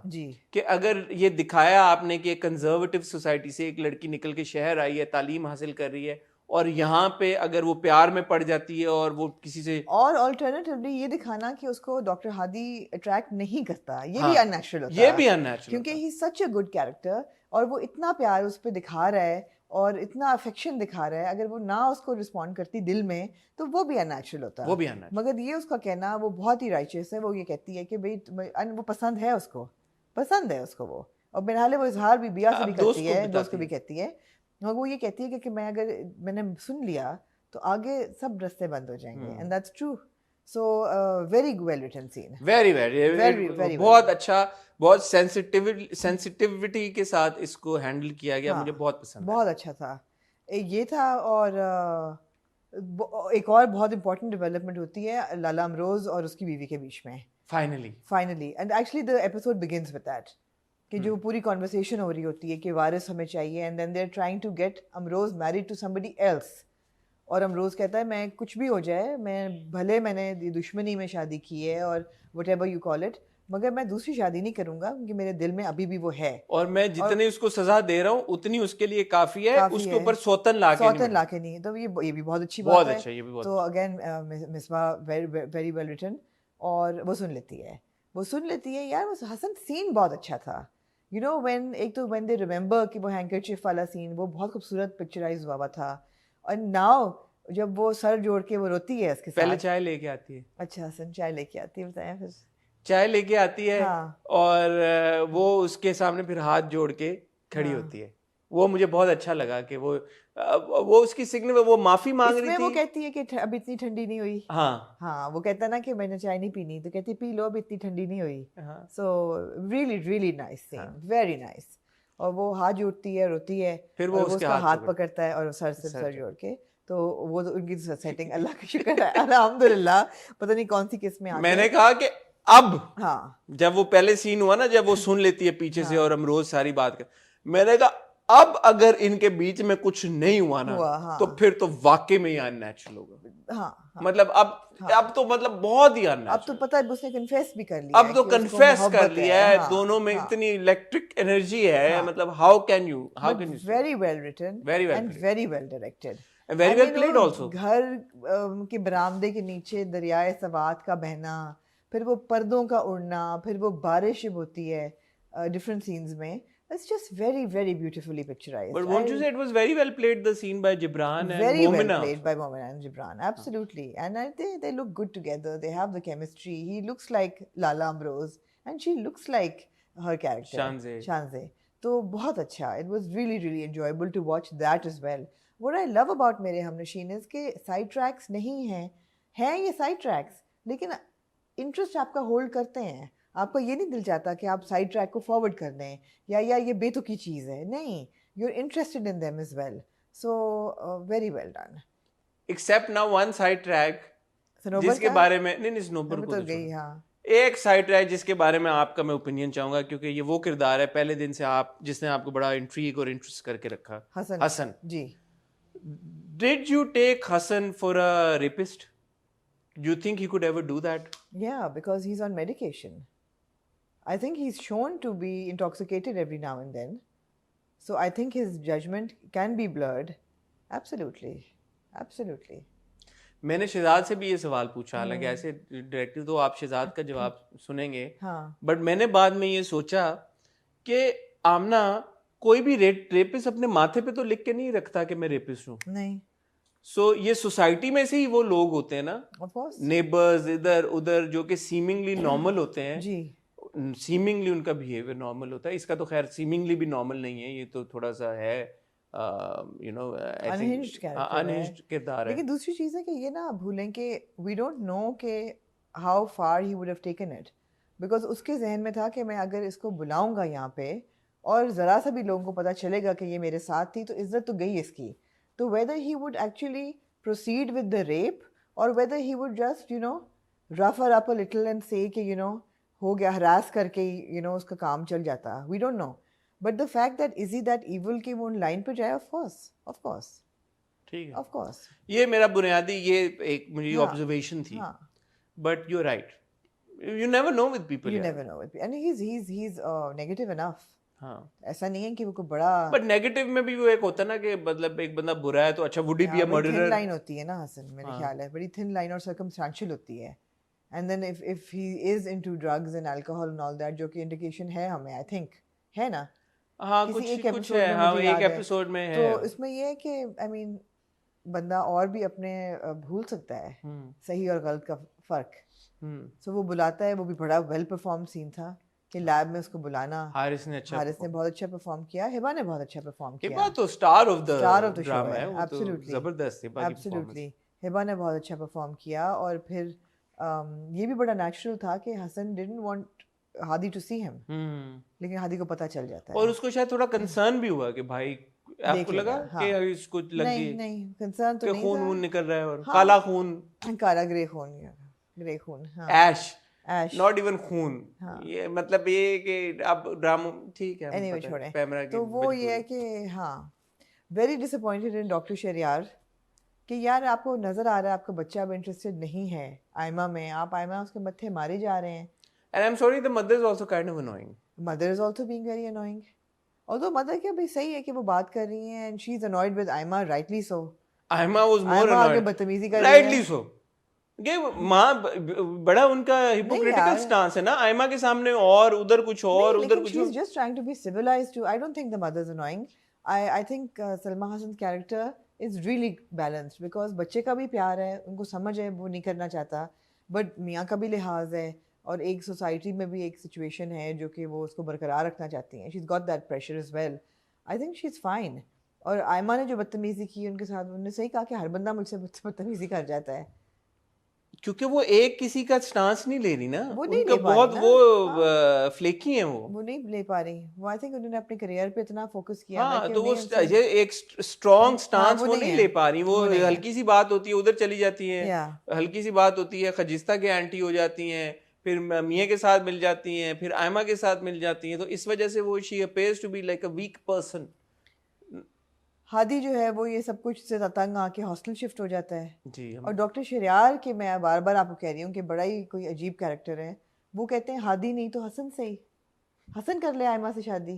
کہ اگر یہ دکھایا آپ نے کہ کنزرویٹو سوسائٹی سے ایک لڑکی نکل کے شہر آئی ہے, تعلیم حاصل کر رہی ہے, اور یہاں پہ اگر وہ پیار میں پڑ جاتی ہے اور وہ کسی سے, اور آلٹرنیٹیولی یہ دکھانا کہ اس کو ڈاکٹر ہادی اٹریکٹ نہیں کرتا, یہ بھی ان نیچرل ہوتا ہے. یہ بھی ان نیچرل, کیونکہ ہی سچ اے گڈ کیریکٹر, اور وہ اتنا پیار اس پہ دکھا رہا ہے اور اتنا افیکشن دکھا رہا ہے, اگر وہ نہ اس کو رسپونڈ کرتی دل میں تو وہ بھی ان نیچرل ہوتا ہے, وہ بھی ان نیچرل. مگر یہ اس کا کہنا وہ بہت ہی رائچس ہے. وہ یہ کہتی ہے کہ بھائی وہ پسند ہے اس کو, پسند ہے اس کو وہ, اور بہرحال وہ اظہار بھی بیا سے بھی کرتی ہے, دوست کو بھی کہتی ہے. وہ یہ کہتی ہے کہ میں نے سن لیا تو آگے سب رستے بند ہو جائیں گے, and that's true. So very well written scene, very بہت اچھا, بہت سینسٹیوٹی کے ساتھ اس کو ہینڈل کیا گیا, مجھے بہت پسند, بہت اچھا تھا. یہ تھا, اور ایک اور بہت امپورٹنٹ ڈیولپمنٹ ہوتی ہے لالا امروز اور اس کی بیوی کے بیچ میں finally, and actually the episode begins with that, کہ جو پوری کنورسیشن ہو رہی ہوتی ہے کہ وارث ہمیں چاہیے, and then they are trying to get Amroz married to somebody else, اور امروز کہتا ہے میں کچھ بھی ہو جائے, میں بھلے میں نے دشمنی میں شادی کی ہے اور what ever you call it, مگر میں دوسری شادی نہیں کروں گا کیونکہ میرے دل میں ابھی بھی وہ ہے, اور میں جتنی اس کو سزا دے رہا ہوں اتنی اس کے لیے کافی ہے, اس کے اوپر سوتن لا کے نہیں. تو یہ بھی بہت اچھی بات ہے. تو again Misbah very well written, اور وہ سن لیتی ہے یار. وہ حسن سین بہت اچھا تھا, یو نو وین, ایک تو وین دے ریمبر کہ وہ ہینکرچیف والا سین, وہ بہت خوبصورت پکچرائز ہوا تھا. اور ناؤ جب وہ سر جوڑ کے وہ روتی ہے اس کے ساتھ, پہلے چائے لے کے آتی ہے. اچھا حسن چائے لے کے آتی ہے, بتائیں پھر. چائے لے کے آتی ہے اور وہ اس کے سامنے پھر ہاتھ جوڑ کے کھڑی ہوتی ہے. وہ مجھے بہت اچھا لگا کہ وہ اس کی سگنل, وہ معافی مانگ رہی تھی. وہ کہتی ہے کہ اب اتنی ٹھنڈی نہیں ہوئی. ہاں وہ کہتا نا کہ میں نے چائے نہیں پینی, تو کہتی پی لو, اب اتنی ٹھنڈی نہیں ہوئی. سو ریئلی نائس سین, ویری نائس. اور وہ ہاتھ جوڑتی ہے, روتی ہے, پھر وہ اس کا ہاتھ پکڑتا ہے اور سر جوڑ کے, تو وہ ان کی سیٹنگ اللہ کا شکر ہے الحمدللہ, پتہ نہیں کون سی قسم میں. میں نے کہا کہ اب جب وہ پہلے سین ہوا نا, جب وہ سن لیتی ہے پیچھے سے اور امروز ساری بات کر, میں نے کہا اب اگر ان کے بیچ میں کچھ نہیں ہوا نا تو پھر تو واقعی میں یہ ان نیچرل ہوگا. مطلب اب تو مطلب بہت ہی ان نیچرل. اب تو پتہ ہے اس نے کنفیس بھی کر لیا, اب تو کنفیس کر لیا ہے, دونوں میں اتنی الیکٹرک انرجی ہے. مطلب how can you very well written and very well directed. Very And well you know, played also. گھر کے برآمدے کے نیچے دریائے سوات کا بہنا، پھر وہ پردوں کا اڑنا، پھر وہ بارش جب ہوتی ہے ڈفرینٹ سینز میں. It's just very, very beautifully picturized. But won't you say it was very well played, the scene by Gibran and Very well Momina? played by Momina and Gibran, absolutely. And they look good together. They have the chemistry. He looks like Lala Ambrose and she looks like her character. Shanzeh. تو بہت اچھا. It was really, really enjoyable to watch that as well. What I love about میرے ہم نشین is کہ side tracks نہیں ہیں یہ side tracks لیکن انٹرسٹ آپ کا ہولڈ کرتے ہیں. آپ کا یہ نہیں دل چاہتا کہ آپ سائڈ ٹریک کو فارورڈ کر دیں یا یہ بے تکی چیز ہے. نہیں, you are interested in them as well. So very well done. Except now one side track جس کے بارے میں نہیں سنوبر کو گئی. ہاں, ایک سائڈ ٹریک جس کے بارے میں آپ کا میں اوپینین چاہوں گا کیونکہ یہ وہ کردار ہے پہلے دن سے آپ جس نے آپ کو بڑا انٹریگ اور انٹرسٹ کر کے رکھا. حسن. جی. Did you take Hassan for a rapist? Do you think he could ever do that? Yeah, because he's on medication. I think he's shown to be intoxicated every now and then. So I think his judgment can be blurred. Absolutely. Absolutely. میں نے شہزاد سے بھی یہ سوال پوچھا, حالانکہ ایسے director تو آپ شہزاد کا جواب سنیں گے, بٹ میں نے بعد میں یہ سوچا کہ آمنہ کوئی بھی ریپس اپنے ماتھے پہ تو لکھ کے نہیں رکھتا کہ میں ریپسٹ ہوں. نہیں. سو یہ سوسائٹی میں سے ہی وہ لوگ ہوتے ہیں نا, نیبرز ادھر ادھر, جو کہ سیمنگلی نارمل ہوتے ہیں. جی. سیمنگلی ان کا بیہیویئر نارمل ہوتا ہے. اس کا تو خیر سیمنگلی بھی نارمل نہیں ہے, یہ تو تھوڑا سا ہے یو نو انہنجڈ کردار ہے. لیکن دوسری چیز ہے کہ یہ نہ بھولیں کہ وی ڈونٹ نو کہ how far he would have taken it, because اس کے ذہن میں تھا کہ میں اگر اس کو بلاؤں گا یہاں پہ اور ذرا سا بھی لوگوں کو پتہ چلے گا کہ یہ میرے ساتھ تھی تو عزت تو گئی اس کی. تو whether he would actually proceed with the rape or whether he would just, you know, rough her up a little and say کہ, you know, ہو گیا, harass کر کے, you know, اس کا کام چل جاتا. We don't know. But the fact that is he that evil کہ وہ in line پہ جائے, of course. ٹھیک ہے, of course. یہ میرا بنیادی یہ ایک میری آبزرویشن تھی. But you're right. You never know with people. You never know with people. And he's negative enough. ہاں, ایسا نہیں ہے کہ وہ کوئی بڑا, بٹ نیگیٹو میں بھی وہ ایک ہوتا ہے نا کہ مطلب ایک بندہ برا ہے تو اچھا would he be a murderer. thin line ہوتی ہے نا حسن, میرے خیال ہے بڑی thin line اور circumstantial ہوتی ہے. And then if he is into drugs and alcohol and all that, جو کہ indication ہے ہمیں, I think ہے نا. ہاں کچھ ہے, ہاں ایک ایپیسوڈ میں ہے. تو اس میں یہ ہے کہ I mean بندہ اور بھی اپنے بھول سکتا ہے صحیح اور غلط کا فرق. سو وہ بلاتا ہے, وہ بھی بڑا ویل پرفارم سین تھا کہ لیب میں اس کو بلانا. حارث نے بہت اچھا پرفارم کیا, ہبا نے بہت اچھا پرفارم کیا. ہبا تو اسٹار آف دا ڈرامہ ہے, ایبسولوٹلی زبردست ہے. ایبسولوٹلی ہبا نے بہت اچھا پرفارم کیا. اور پھر یہ بھی بڑا نیچرل تھا کہ حسن ڈڈنٹ وانٹ ہادی ٹو سی ہم, لیکن ہادی کو پتہ چل جاتا ہے. اور اس کو شاید تھوڑا کنسرن بھی ہوا کہ بھائی آپ کو لگا کہ اس کو لگ گئی. نہیں کنسرن تو نہیں, خون نکل رہا ہے اور کالا خون, کالا گرے خون, ایش not even خون. یہ مطلب یہ کہ اب ڈرامہ ٹھیک ہے anyway چھوڑیں. تو وہ یہ ہے کہ ہاں ویری ڈسپوائنٹڈ ان ڈاکٹر شہریار کہ یار آپ کو نظر آ رہا ہے آپ کا بچہ اب انٹرسٹڈ نہیں ہے آئمہ میں, آپ آئمہ اس کے متھے مارے جا رہے ہیں. And I'm sorry, the mother is also kind of annoying. Mother is also being very annoying. Although mother کیا بھی صحیح ہے کہ وہ بات کر رہی ہیں and she's annoyed with Aima, rightly so. Aima was more annoyed. آگے بدتمیزی کر رہی ہے. Rightly so. کہ ماں بڑا ان کا hypocritical stance ہے نا, آئمہ کے سامنے اور ادھر کچھ اور ادھر کچھ. She's just trying to be civilized too. I don't think the mother is annoying. I think Salma Hassan's character is really balanced because بچے کا بھی پیار ہے, ان کو سمجھ ہے, وہ نہیں کرنا چاہتا, بٹ میاں کا بھی لحاظ ہے اور ایک سوسائٹی میں بھی ایک سچویشن ہے جو کہ وہ اس کو برقرار رکھنا چاہتی ہیں. She's got that pressure as well. I think she's fine. اور آئمہ نے جو بدتمیزی کی ان کے ساتھ, انہوں نے صحیح کہا کہ ہر بندہ مجھ سے بدتمیزی کر جاتا ہے. کیونکہ وہ ایک کسی کا سٹانس نہیں لے رہی نا, ان کا بہت وہ فلیکی ہیں, وہ نہیں لے پا رہی. وہ آئی تھنک انہوں نے اپنے کریئر پہ اتنا فوکس کیا ہاں, تو وہ ایک اسٹرانگ سٹانس وہ نہیں لے پا رہی. وہ ہلکی سی بات ہوتی ہے ادھر چلی جاتی ہیں, ہلکی سی بات ہوتی ہے خجستہ کے اینٹی ہو جاتی ہیں, پھر میاں کے ساتھ مل جاتی ہیں, پھر آئمہ کے ساتھ مل جاتی ہیں. تو اس وجہ سے وہ she appears to be like a weak person. Hadi جو ہے وہ یہ سب کچھ سے تنگ آ کے ہاسٹل شفٹ ہو جاتا ہے. جی. اور ڈاکٹر شہریار کے میں بار بار آپ کو کہہ رہی ہوں کہ بڑا ہی کوئی عجیب کیریکٹر ہے. وہ کہتے ہیں ہادی نہیں تو حسن سے ہی, حسن کر لے آئمہ سے شادی.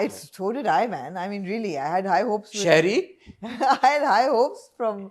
I Dr. so did I, man. I mean, really, I had high hopes. Sherry? I had high hopes from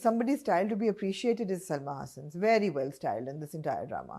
Somebody's style to be appreciated is Salma Hassan's. Very well styled in this entire drama.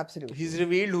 absolutely. He's revealed who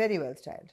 Very well styled.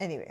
Anyway,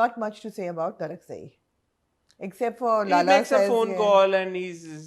not much to say about Tarak Zahi. Except for He Lala makes a phone call and he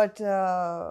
But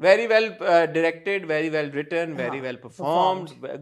Very well directed, very well written, very well performed.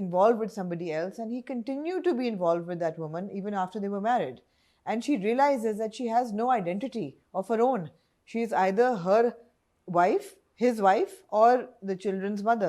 involved with somebody else and he continued to be involved with that woman even after they were married. And she realizes that she has no identity of her own. She is either her wife, his wife or the children's mother.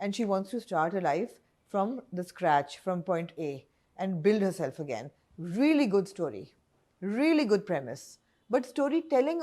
And she wants to start her life from the scratch, from point A and build herself again. Really good story. Really good premise. But story telling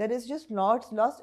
that is just lost.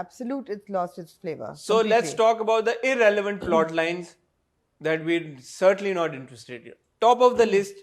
absolute, it's lost its flavor. So completely. Let's talk about the irrelevant plot lines that we're certainly not interested in. Top of the list,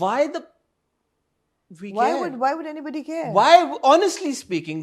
why would anybody care? Why, honestly speaking,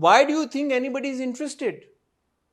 why do you think anybody is interested?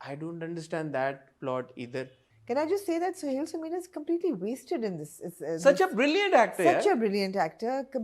I don't understand that plot either. Can I just say that Sohail Sameer is completely wasted in this. Such a brilliant actor, such a brilliant actor.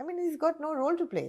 I mean, he's got no role to play.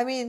I mean,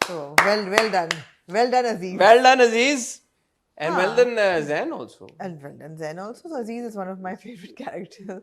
So well done Aziz. And well done Zain also. And well done Zain also. So Aziz is one of my favorite characters.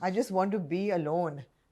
I just want to be alone.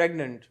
pregnant,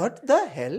What the hell?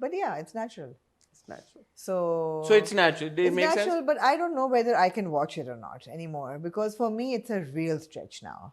But yeah, it's natural. So it's natural. It's natural, but I don't know whether I can watch it or not anymore, because for me it's a real stretch now.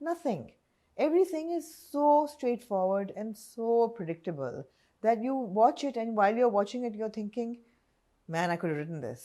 Nothing. Everything is so straightforward and so predictable that you watch it, and while you're watching it you're thinking, man, I could have written this,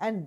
and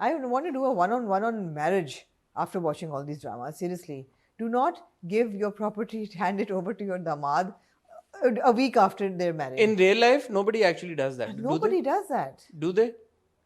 I want to do a one-on-one on marriage after watching all these dramas. Seriously, do not give your property, hand it over to your damad a week after they're married. In real life, nobody actually does that. Nobody does that. Do they?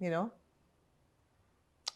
you know.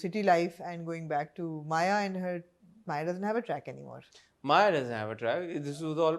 city life and going back to Maya and her, Maya doesn't have a track anymore. Maya doesn't have a track. This was all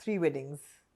3 weddings.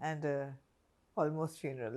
And almost funeral.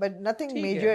but nothing major.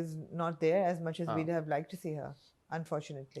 is not there as much as we'd have liked to see her. Unfortunately.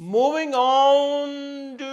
Moving on to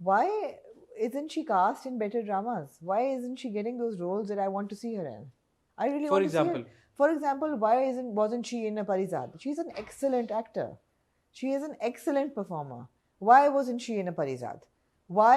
why isn't she cast in better dramas why isn't she getting those roles that I want to see her in I really For want to see her example? for example why wasn't she in a Parizad she's an excellent actor she is an excellent performer why wasn't she in a Parizad why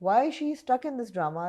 why is she stuck in this drama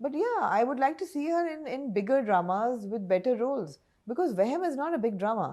but yeah I would like to see her in bigger dramas with better roles because Wahm is not a big drama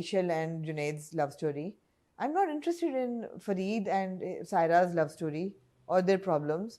Ishal and Junaid's love story I'm not interested in Fareed and Saira's love story or their problems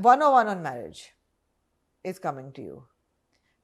101 on marriage is coming to you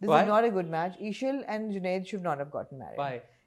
this Why? is not a good match Ishal and Junaid should not have gotten married Why?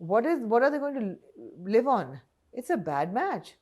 what are they going to live on it's a bad match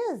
is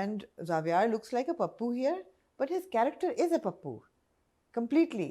and Xavier looks like a pappu here but his character is a pappu completely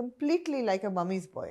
completely like a mummy's boy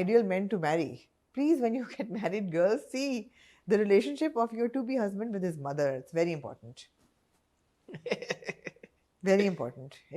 ideal men to marry please when you get married girls see the relationship of your to-be husband with his mother it's very important very important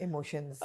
emotions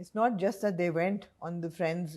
it's not just that they went on the friends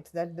it's that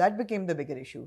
that became the bigger issue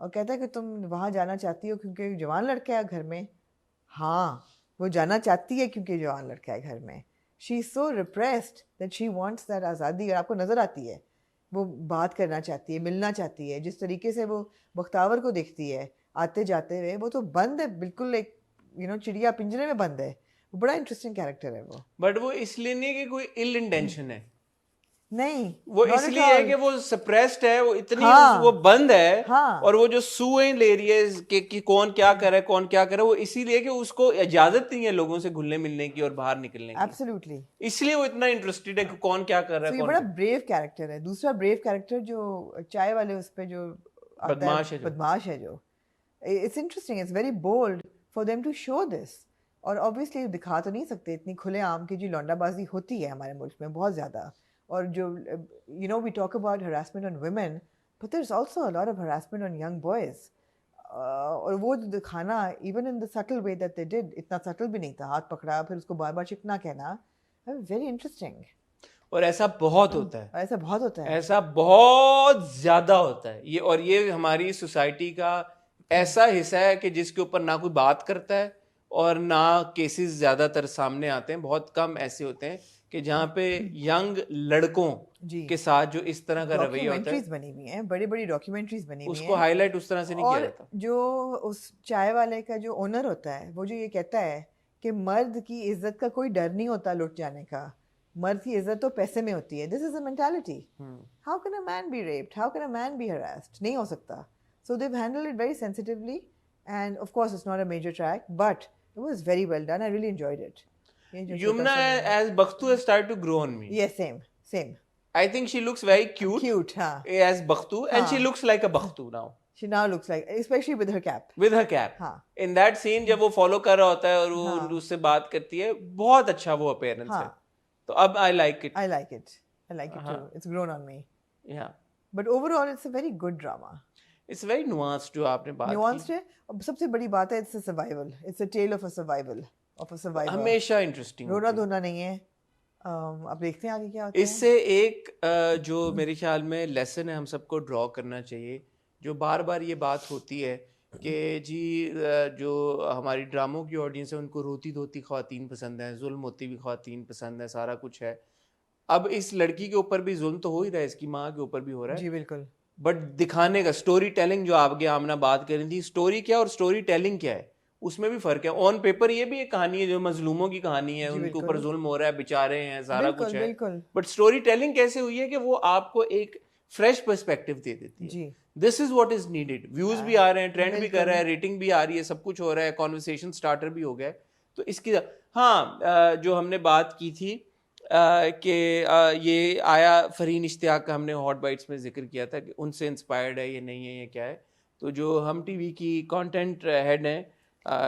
اور کہتا ہے کہ تم وہاں جانا چاہتی ہو کیونکہ جوان لڑکا ہے گھر میں. ہاں وہ جانا چاہتی ہے کیونکہ جوان لڑکا ہے گھر میں. She is so repressed that she wants that آزادی. آپ کو نظر آتی ہے وہ بات کرنا چاہتی ہے, ملنا چاہتی ہے. جس طریقے سے وہ بختاور کو دیکھتی ہے آتے جاتے ہوئے, وہ تو بند ہے بالکل, ایک چڑیا پنجرے میں بند ہے. بڑا انٹرسٹنگ کیریکٹر ہے وہ. بٹ وہ اس لیے نہیں کہ کوئی ال انٹینشن ہے, نہیں وہ not اس at لیے ہے all. کہ وہ سپریسڈ ہے, وہ اتنی ہاں وہ بند ہے, ہاں اور وہ جو سوئیں لے رہی ہے کہ کون کیا کرے کون کیا کرے, وہ اسی لیے کہ اس کو اجازت نہیں ہے لوگوں سے گھلنے ملنے کی اور باہر نکلنے کی, ایبسلیوٹلی. اس لیے وہ اتنا انٹرسٹیڈ ہے کہ کون کیا کر رہا سو ہے یہ کون بڑا بریو کیریکٹر ہے. دوسرا بریو کیریکٹر جو چائے والے اس پہ جو آتا بدماش ہے, ہے جو. بدماش ہے جو, it's interesting, it's very bold for them to show this. اور obviously دکھا تو نہیں سکتے اتنی کھلے عام کی جو لونڈا بازی ہوتی ہے ہمارے ملک میں بہت زیادہ. اور جو we talk about harassment on women, but there's also a lot of harassment on young boys. اور وہ دکھانا even in the subtle way that they did, اتنا سٹل بھی نہیں تھا, ہاتھ پکڑا پھر اس کو بار بار چکنا کہنا, ویری انٹرسٹنگ. اور ایسا بہت ہوتا ہے, ایسا بہت ہوتا ہے. ایسا بہت زیادہ ہوتا ہے یہ, اور یہ ہماری سوسائٹی کا ایسا حصہ ہے کہ جس کے اوپر نہ کوئی بات کرتا ہے اور نہ کیسز زیادہ تر سامنے آتے ہیں. بہت کم ایسے ہوتے ہیں کہ جہاں پہ ینگ لڑکوں کے ساتھ جو اس طرح کا رویہ ہوتا ہے, ڈاکیومنٹریز بنی ہوئی ہیں, بڑی بڑی ڈاکیومنٹریز بنی اس ہوئی کو ہیں. ہائی لائٹ اس طرح سے نہیں کیا اور جاتا. جو اس چائے والے کا جو اونر ہوتا ہے, وہ جو یہ کہتا ہے کہ مرد کی عزت کا کوئی ڈر نہیں ہوتا لٹ جانے کا, مرد کی عزت تو پیسے میں ہوتی ہے. This is a mentality. How can a man be raped, how can a man be harassed, نہیں ہو سکتا. So they've handled it very sensitively, and of course it's not a major track, but it was very well done. I really enjoyed it. Yumna as Bakhtu has started to grow on me. Yes, same. I think she looks very cute ہاں. as Bakhtu, and she looks like a Bakhtu now. She now looks like, especially with her cap. With her cap. ہاں. In that scene جب وہ follow کر رہا ہوتا ہے اور وہ اس سے بات کرتی ہے, بہت اچھا وہ اپیرنس ہے. تو اب I like it. I like it too. It's grown on me. Yeah. But overall it's a very good drama. It's very nuanced جو آپ نے بات کی. Nuanced ہے. اب سب سے بڑی بات ہے, it's a survival. It's a tale of a survival. Of a survivor. ہمیشہ انٹرسٹنگ. رونا دھونا نہیں ہے. اب دیکھتے ہیں آگے کیا ہوتا ہے. اس سے ایک جو میرے خیال میں لیسن ہے ہم سب کو ڈرا کرنا چاہیے, جو بار بار یہ بات ہوتی ہے کہ جی جو ہماری ڈراموں کی آڈینس ہے ان کو روتی دھوتی خواتین پسند ہیں, ظلم ہوتی بھی خواتین پسند ہے, سارا کچھ ہے. اب اس لڑکی کے اوپر بھی ظلم تو ہو ہی رہا ہے, اس کی ماں کے اوپر بھی ہو رہا ہے. جی بالکل. بٹ دکھانے کا اسٹوری ٹیلنگ, جو آپ کے آمنہ بات کر رہی تھی, اسٹوری کیا اور اسٹوری ٹیلنگ کیا ہے, اس میں بھی فرق ہے. آن پیپر یہ بھی ایک کہانی ہے جو مظلوموں کی کہانی ہے, ان کے اوپر ظلم ہو رہا ہے, بیچارے ہیں, سارا کچھ ہے. بٹ اسٹوری ٹیلنگ کیسے ہوئی ہے کہ وہ آپ کو ایک فریش پرسپیکٹو دے دیتی ہے. جی this is what is needed. Views بھی آ رہے ہیں, ٹرینڈ بھی کر رہا ہے, ریٹنگ بھی آ رہی ہے, سب کچھ ہو رہا ہے, کانورسیشن اسٹارٹر بھی ہو گیا. تو اس کی جو ہم نے بات کی تھی کہ یہ آیا فرین اشتیاق کا, ہم نے ہاٹ بائٹس میں ذکر کیا تھا کہ ان سے انسپائرڈ ہے, یہ نہیں ہے, یہ کیا ہے. تو جو ہم ٹی وی کی کانٹینٹ ہیڈ ہیں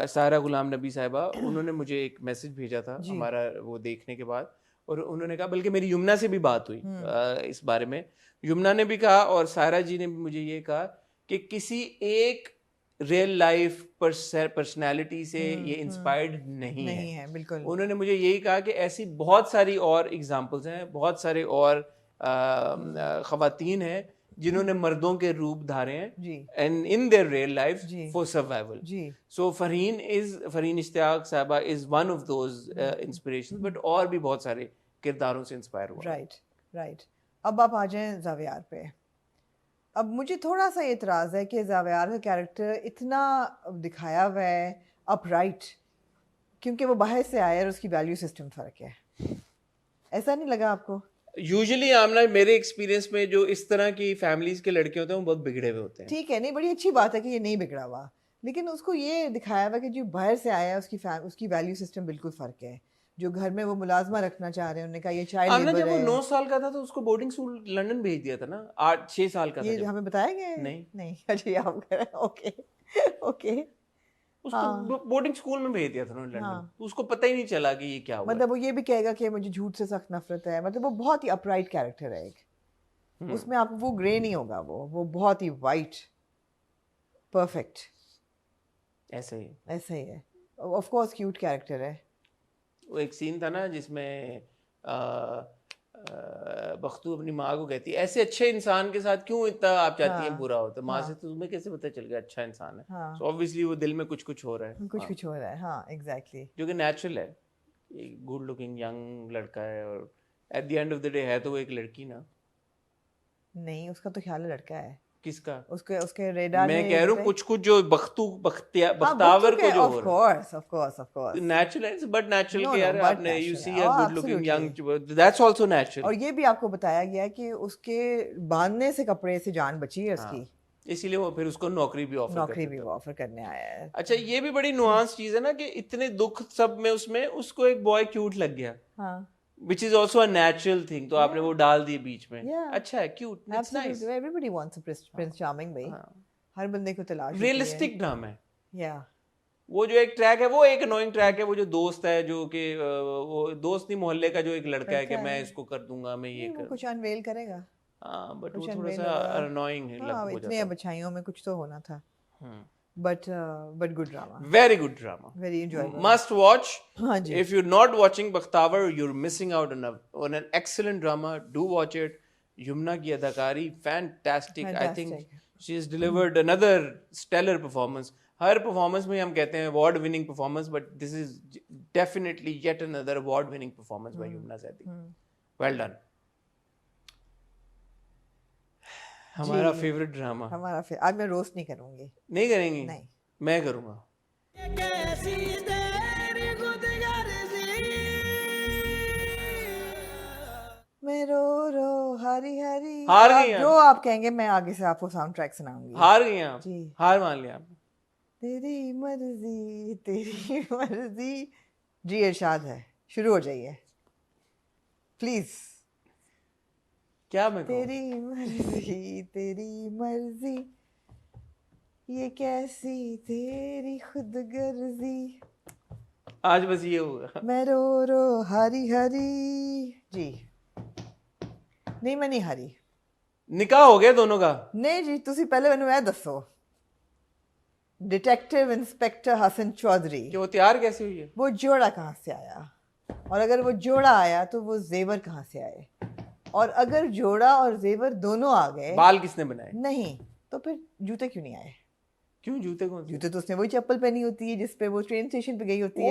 سائرہ غلام نبی صاحبہ, انہوں نے مجھے ایک میسج بھیجا تھا ہمارا وہ دیکھنے کے بعد, اور انہوں نے کہا, بلکہ میری یمنا سے بھی بات ہوئی اس بارے میں. یمنا نے بھی کہا اور سائرہ جی نے بھی مجھے یہ کہا کہ کسی ایک ریئل لائف پرسنالٹی سے یہ انسپائرڈ نہیں ہے. بالکل. انہوں نے مجھے یہی کہا کہ ایسی بہت ساری اور ایگزامپلز ہیں, بہت سارے اور خواتین ہیں جنہوں نے مردوں کے روپ دھارے ہیں and in their real life for survival. So Fareen Ishtiaq Sahiba is one of those inspirations, but اور بھی بہت سارے کرداروں سے انسپائر ہوا. رائٹ. اب آپ آ جائیں زاویار پہ. اب مجھے تھوڑا سا اعتراض ہے کہ زاویار کا کیریکٹر اتنا دکھایا ہوا ہے اپ رائٹ, کیونکہ وہ باہر سے آیا اور اس کی ویلیو سسٹم فرق ہے. ایسا نہیں لگا آپ کو؟ یوزلی آمنا میرے ایکسپیرینس میں جو اس طرح کی فیملیز کے لڑکے ہوتے ہیں وہ بہت بگڑے ہوئے ہوتے ہیں. ٹھیک ہے, نہیں, بڑی اچھی بات ہے کہ یہ نہیں بگڑا ہوا, لیکن اس کو یہ دکھایا ہوا کہ جو باہر سے آیا ہے اس کی ویلیو سسٹم بالکل فرق ہے. جو گھر میں وہ ملازمہ رکھنا چاہ رہے ہیں, انہوں نے کہا یہ چائلڈ لیبر ہے. جب وہ 9 سال کا تھا تو اس کو بورڈنگ اسکول لندن بھیج دیا تھا نا, 6 سال کا تھا. یہ ہمیں بتایا گیا ہے؟ نہیں. اچھا, آپ کہہ رہے ہیں. اوکے. اس کو بورڈنگ اسکول میں بھیج دیا تھا لندن, اس کو پتہ ہی نہیں چلا کہ یہ کیا ہوا. مطلب وہ یہ بھی کہے گا کہ مجھے جھوٹ سے سخت نفرت ہے. مطلب وہ بہت ہی اپرائٹ کیریکٹر ہے ایک, اس میں آپ وہ گرے نہیں ہوگا, وہ بہت ہی وائٹ پرفیکٹ ایسا ہی ہے. آف کورس کیوٹ کیریکٹر ہے. وہ ایک سین تھا نا جس میں بختو اپنی ماں کو کہتی ہے ایسے اچھے انسان کے ساتھ کیوں اتنا آپ چاہتی ہیں برا ہوتا ہے؟ ماں سے تو تمہیں کیسے پتہ چل گیا اچھا انسان ہے؟ سو obviously وہ دل میں کچھ ہو رہا ہے، کچھ ہو رہا ہے. ہاں ایگزیکٹلی. جو کہ نیچرل ہے. گڈ لکنگ ینگ لڑکا ہے اور at the end of the day ہے تو وہ ایک لڑکی نا. نہیں اس کا تو خیال ہے لڑکا ہے. کس کا؟ اس کے ریڈار میں کہہ رہا ہوں کچھ جو بختاور کو جو ہو رہا ہے نیچرل ہے، بٹ نیچرل کہ یار آپ نے you see a good looking young, that's also natural. اور یہ بھی آپ کو بتایا گیا کہ اس کے باندھنے سے کپڑے سے جان بچی ہے اس کی، اسی لیے وہ پھر اس کو نوکری بھی آفر کرنے آیا ہے. اچھا یہ بھی بڑی نوانس چیز ہے نا کہ اتنے دکھ سب میں اس کو ایک بوائے کیوٹ لگ گیا. ہاں which is also a natural thing. تو آپ نے وہ ڈال دی بیچ میں. اچھا ہے، cute, it's nice. Everybody wants a Prince Charming بھائی، ہر بندے کو تلاش ہے. ریئلسٹک ڈرامہ ہے. یا وہ جو ایک ٹریک ہے وہ ایک انوائنگ ٹریک ہے، وہ جو دوست ہے جو کہ وہ دوست نہیں محلے کا جو ایک لڑکا ہے کہ میں اس کو کر دوں گا، میں یہ کر کچھ انویل کرے گا. ہاں بٹ وہ تھوڑا سا انوائنگ ہے. اتنے بچائیوں میں کچھ تو ہونا تھا. But good drama. Very good drama. Very enjoyable. Must watch. ہاں جی. If you're not watching Bakhtavar, you're missing out on an excellent drama. Do watch it. Yumna کی اداکاری fantastic. I think she has delivered another stellar performance. Hare performance میں ہم کہتے ہیں award winning performance, but this is definitely yet another award winning performance by Yumna Zaidi. Well done. ہمارا favourite drama. ہمارا آج میں روسٹ نہیں کروں گی. نہیں کریں گی؟ نہیں میں کروں گا. میں رو رو ہاری ہاری ہار گئی جو آپ کہیں گے میں آگے سے آپ کو ساؤنڈ ٹریک سناؤں گی. ہار گئی آپ؟ جی ہار مان لیا آپ. تیری مرضی تیری مرضی. جی ارشاد ہے، شروع ہو جائیے پلیز. کیا میں تیری مرضی تیری مرضی یہ کیسی تیری خود غرضی. آج بس یہ ہوگا. میں رو رو ہاری ہری. جی نہیں میں نہیں ہاری. نکاح ہو گیا دونوں کا؟ نہیں جی تسی پہلے مینوں اے دسو ڈیٹیکٹیو انسپیکٹر حسن چودھری کہ وہ تیار کیسے ہوئی ہے؟ وہ جوڑا کہاں سے آیا، اور اگر وہ جوڑا آیا تو وہ زیور کہاں سے آئے، اور اگر جوڑا اور زیور دونوں آ گئے بال کس نے بنائے؟ نہیں تو پھر جوتے کیوں نہیں آئے؟ کیوں جوتے کون سے؟ جوتے تو اس نے وہی چپل پہنی ہوتی ہے جس پہ وہ ٹرین اسٹیشن پہ گئی ہوتی ہے.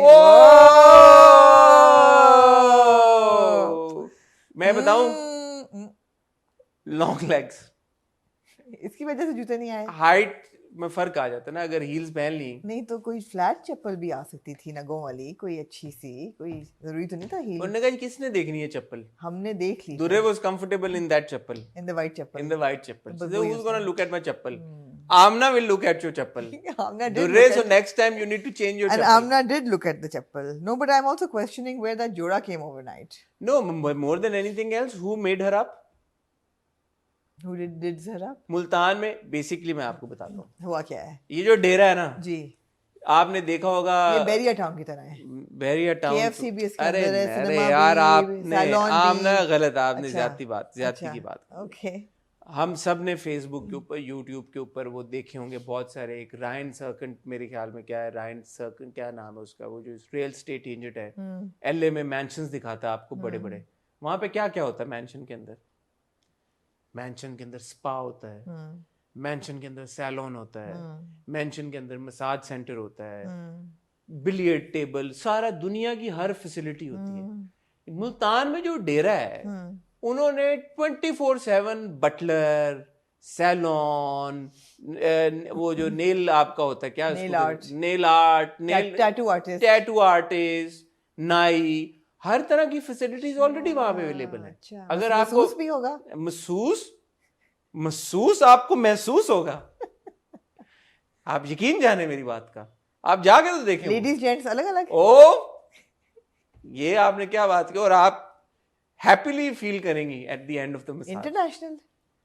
میں بتاؤں لانگ لیگس اس کی وجہ سے جوتے نہیں آئے. ہائٹ میں فرق آ جاتا ہے نا، اگر ہیلز پہن لی. نہیں تو کوئی فلیٹ چپل بھی آ سکتی تھی نگوں والی، کوئی اچھی سی، کوئی ضروری تو نہیں تھا ہیل. انہوں نے کہا کس نے دیکھنی ہے چپل؟ ہم نے دیکھ لی. درے واز کمفرٹیبل ان دیٹ چپل، in the white چپل. in the white چپل. So who's going to look at my چپل? Amna will look at your چپل. Durre, so next time you need to change your and چپل. Amna did look at the چپل. No, but I'm also questioning where that joda came overnight. No, more than anything else, who made her up? Who did her up? Multan میں basically میں آپ کو بتاتا ہوں ہوا کیا ہے. یہ جو ڈیرا ہے نا جی آپ نے دیکھا ہوگا یہ بیریا ٹاؤن کی طرح ہے. بیریا ٹاؤن KFC بھی اس کے ارے اندر ہے، ارے سنیما یار آپ بھی، نے سیلون آپ نے بھی. غلط، آپ نے زیادتی کی بات. اوکے ہم سب نے فیس بک کے اوپر یوٹیوب کے اوپر وہ دیکھے ہوں گے بہت سارے. ایک رائن سرکنٹ میرے خیال میں کیا ہے، رائن سرکنٹ کیا نام ہے اس کا، وہ جو ریئل اسٹیٹ ایجنٹ ہے LA میں مینشنز دکھاتا ہے آپ کو بڑے بڑے. وہاں پہ کیا کیا ہوتا ہے مینشن کے اندر؟ مینشن کے اندر سپا ہوتا ہے، مینشن کے اندر سیلون ہوتا ہے، مینشن کے اندر مساج سینٹر ہوتا ہے، بلیئرڈ ٹیبل، سارا دنیا کی ہر فیسلٹی ہوتی ہے. ملتان میں جو ڈیرا ہے انہوں نے 24/7 بٹلر، سیلون، وہ جو نیل آپ کا ہوتا ہے کیا، نیل آرٹ، ٹیٹو آرٹسٹ، نائی، ہر طرح کی فیسلٹیز آلریڈی وہاں پہ اویلیبل ہیں. اگر آپ کو بھی ہوگا محسوس آپ کو محسوس ہوگا، آپ یقین جانے میری بات کا، آپ جا کے تو دیکھیں. لیڈیز جینٹس الگ الگ. او یہ آپ نے کیا بات کی، اور آپ ہیپیلی فیل کریں گی at the end of the message. International.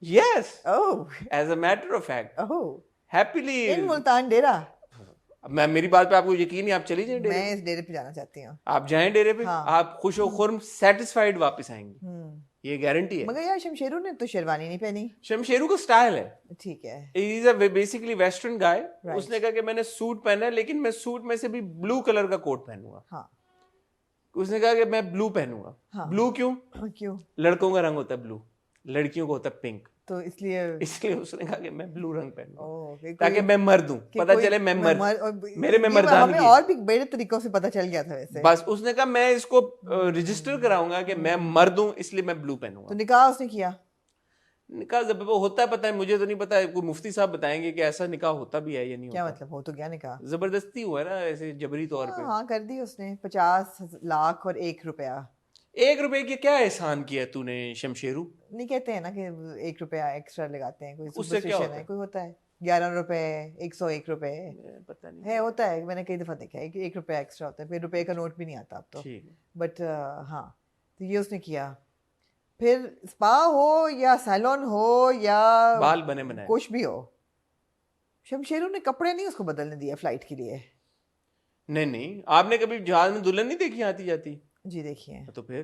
Yes oh as a matter of fact. Oh happily in Multan Dera. میں میری بات پہ آپ کو یقین نہیں، آپ چلی جائیں ڈیرے. میں اس ڈیرے پہ جانا چاہتی ہوں. آپ جائیں ڈیرے پہ، آپ خوش و خرم سیٹسفائیڈ واپس آئیں گی، یہ گارنٹی ہے. مگر یار شمشیرو نے تو شیروانی نہیں پہنی. شمشیرو کا سٹائل ہے، ٹھیک ہے. ہی از اے بیسیکلی ویسٹرن گائے. اس نے کہا کہ میں نے سوٹ پہنا ہے لیکن میں سوٹ میں سے بھی بلو کلر کا کوٹ پہنوں گا. ہاں اس نے کہا کہ میں بلو پہنوں گا. ہاں. بلو کیوں؟ کیوں؟ لڑکوں کا رنگ ہوتا ہے بلو, لڑکیوں کو ہوتا ہے پنک, تو اس لیے اس نے کہا کہ میں بلو رنگ پہنوں اوہ، تاکہ میں مرد ہوں, پتہ چلے میں مرد, میرے میں مردانگی. ہمیں اور بھی بڑے طریقوں سے پتہ چل گیا تھا ویسے. بس اس نے کہا میں اس کو رجسٹر کراؤں گا کہ میں مرد ہوں اس لیے میں بلو پہنوں تو گا. نکاح اس نے کیا؟ نکاح جب ہوتا ہے پتہ ہے, مجھے تو نہیں پتا, کوئی مفتی صاحب بتائیں گے کہ ایسا نکاح ہوتا بھی ہے یا نہیں کیا ہوتا. مطلب ہو تو گیا نکاح؟ زبردستی ہوا ہے نا ایسے جبری طور پہ. ہاں کر دی اس نے 50 لاکھ اور 1 روپیہ. 1 روپے کی کیا احسان کیا تو نے شمشیرو؟ نہیں کہتے ہیں نا کہ 1 روپیہ ایکسٹرا لگاتے ہیں, کوئی اس سے کیا سپرسٹیشن ہوتا ہے, ہے؟ کوئی ہوتا ہے 11 روپے, 101 روپے پتہ نہیں ہے, ہوتا ہے, میں نے کئی دفعہ دیکھا ہے کہ 1 روپیہ ایکسٹرا ہوتا ہے, پھر روپے کا نوٹ بھی نہیں آتا اب تو. ٹھیک ہے. بٹ ہاں, تو یہ اس نے کیا. پھر اسپا ہو یا سیلون ہو یا بال بنے بنائے کچھ بھی ہو, شمشیرو نے کپڑے نہیں اس کو بدلنے دیا فلائٹ کے لیے. نہیں, آپ نے کبھی جہاز میں دلہن نہیں دیکھی آتی جاتی؟ جی دیکھیے. تو پھر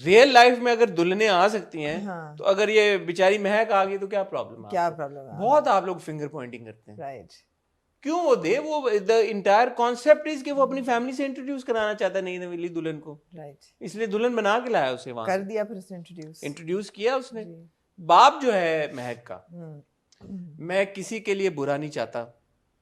ریئل لائف میں اگر دلہنیں آ سکتی ہیں ہاں. تو اگر یہ بیچاری مہک آ گئی تو کیا پرابلم ہے؟ کیا پرابلم ہے؟ بہت آپ لوگ فنگر پوائنٹنگ کرتے ہیں. رائٹ. کیوں وہ دے, وہ دا انٹائر کانسیپٹ از کہ وہ اپنی فیملی سے انٹروڈیوس کرانا چاہتا ہے نئی نویلی دلہن کو, رائٹ. اس لیے دلہن بنا کے لایا اسے وہاں کر دیا پھر اس نے انٹروڈیوس کیا اس نے. باپ جو ہے مہک کا, انٹروڈیوس. میں کسی کے لیے برا نہیں چاہتا,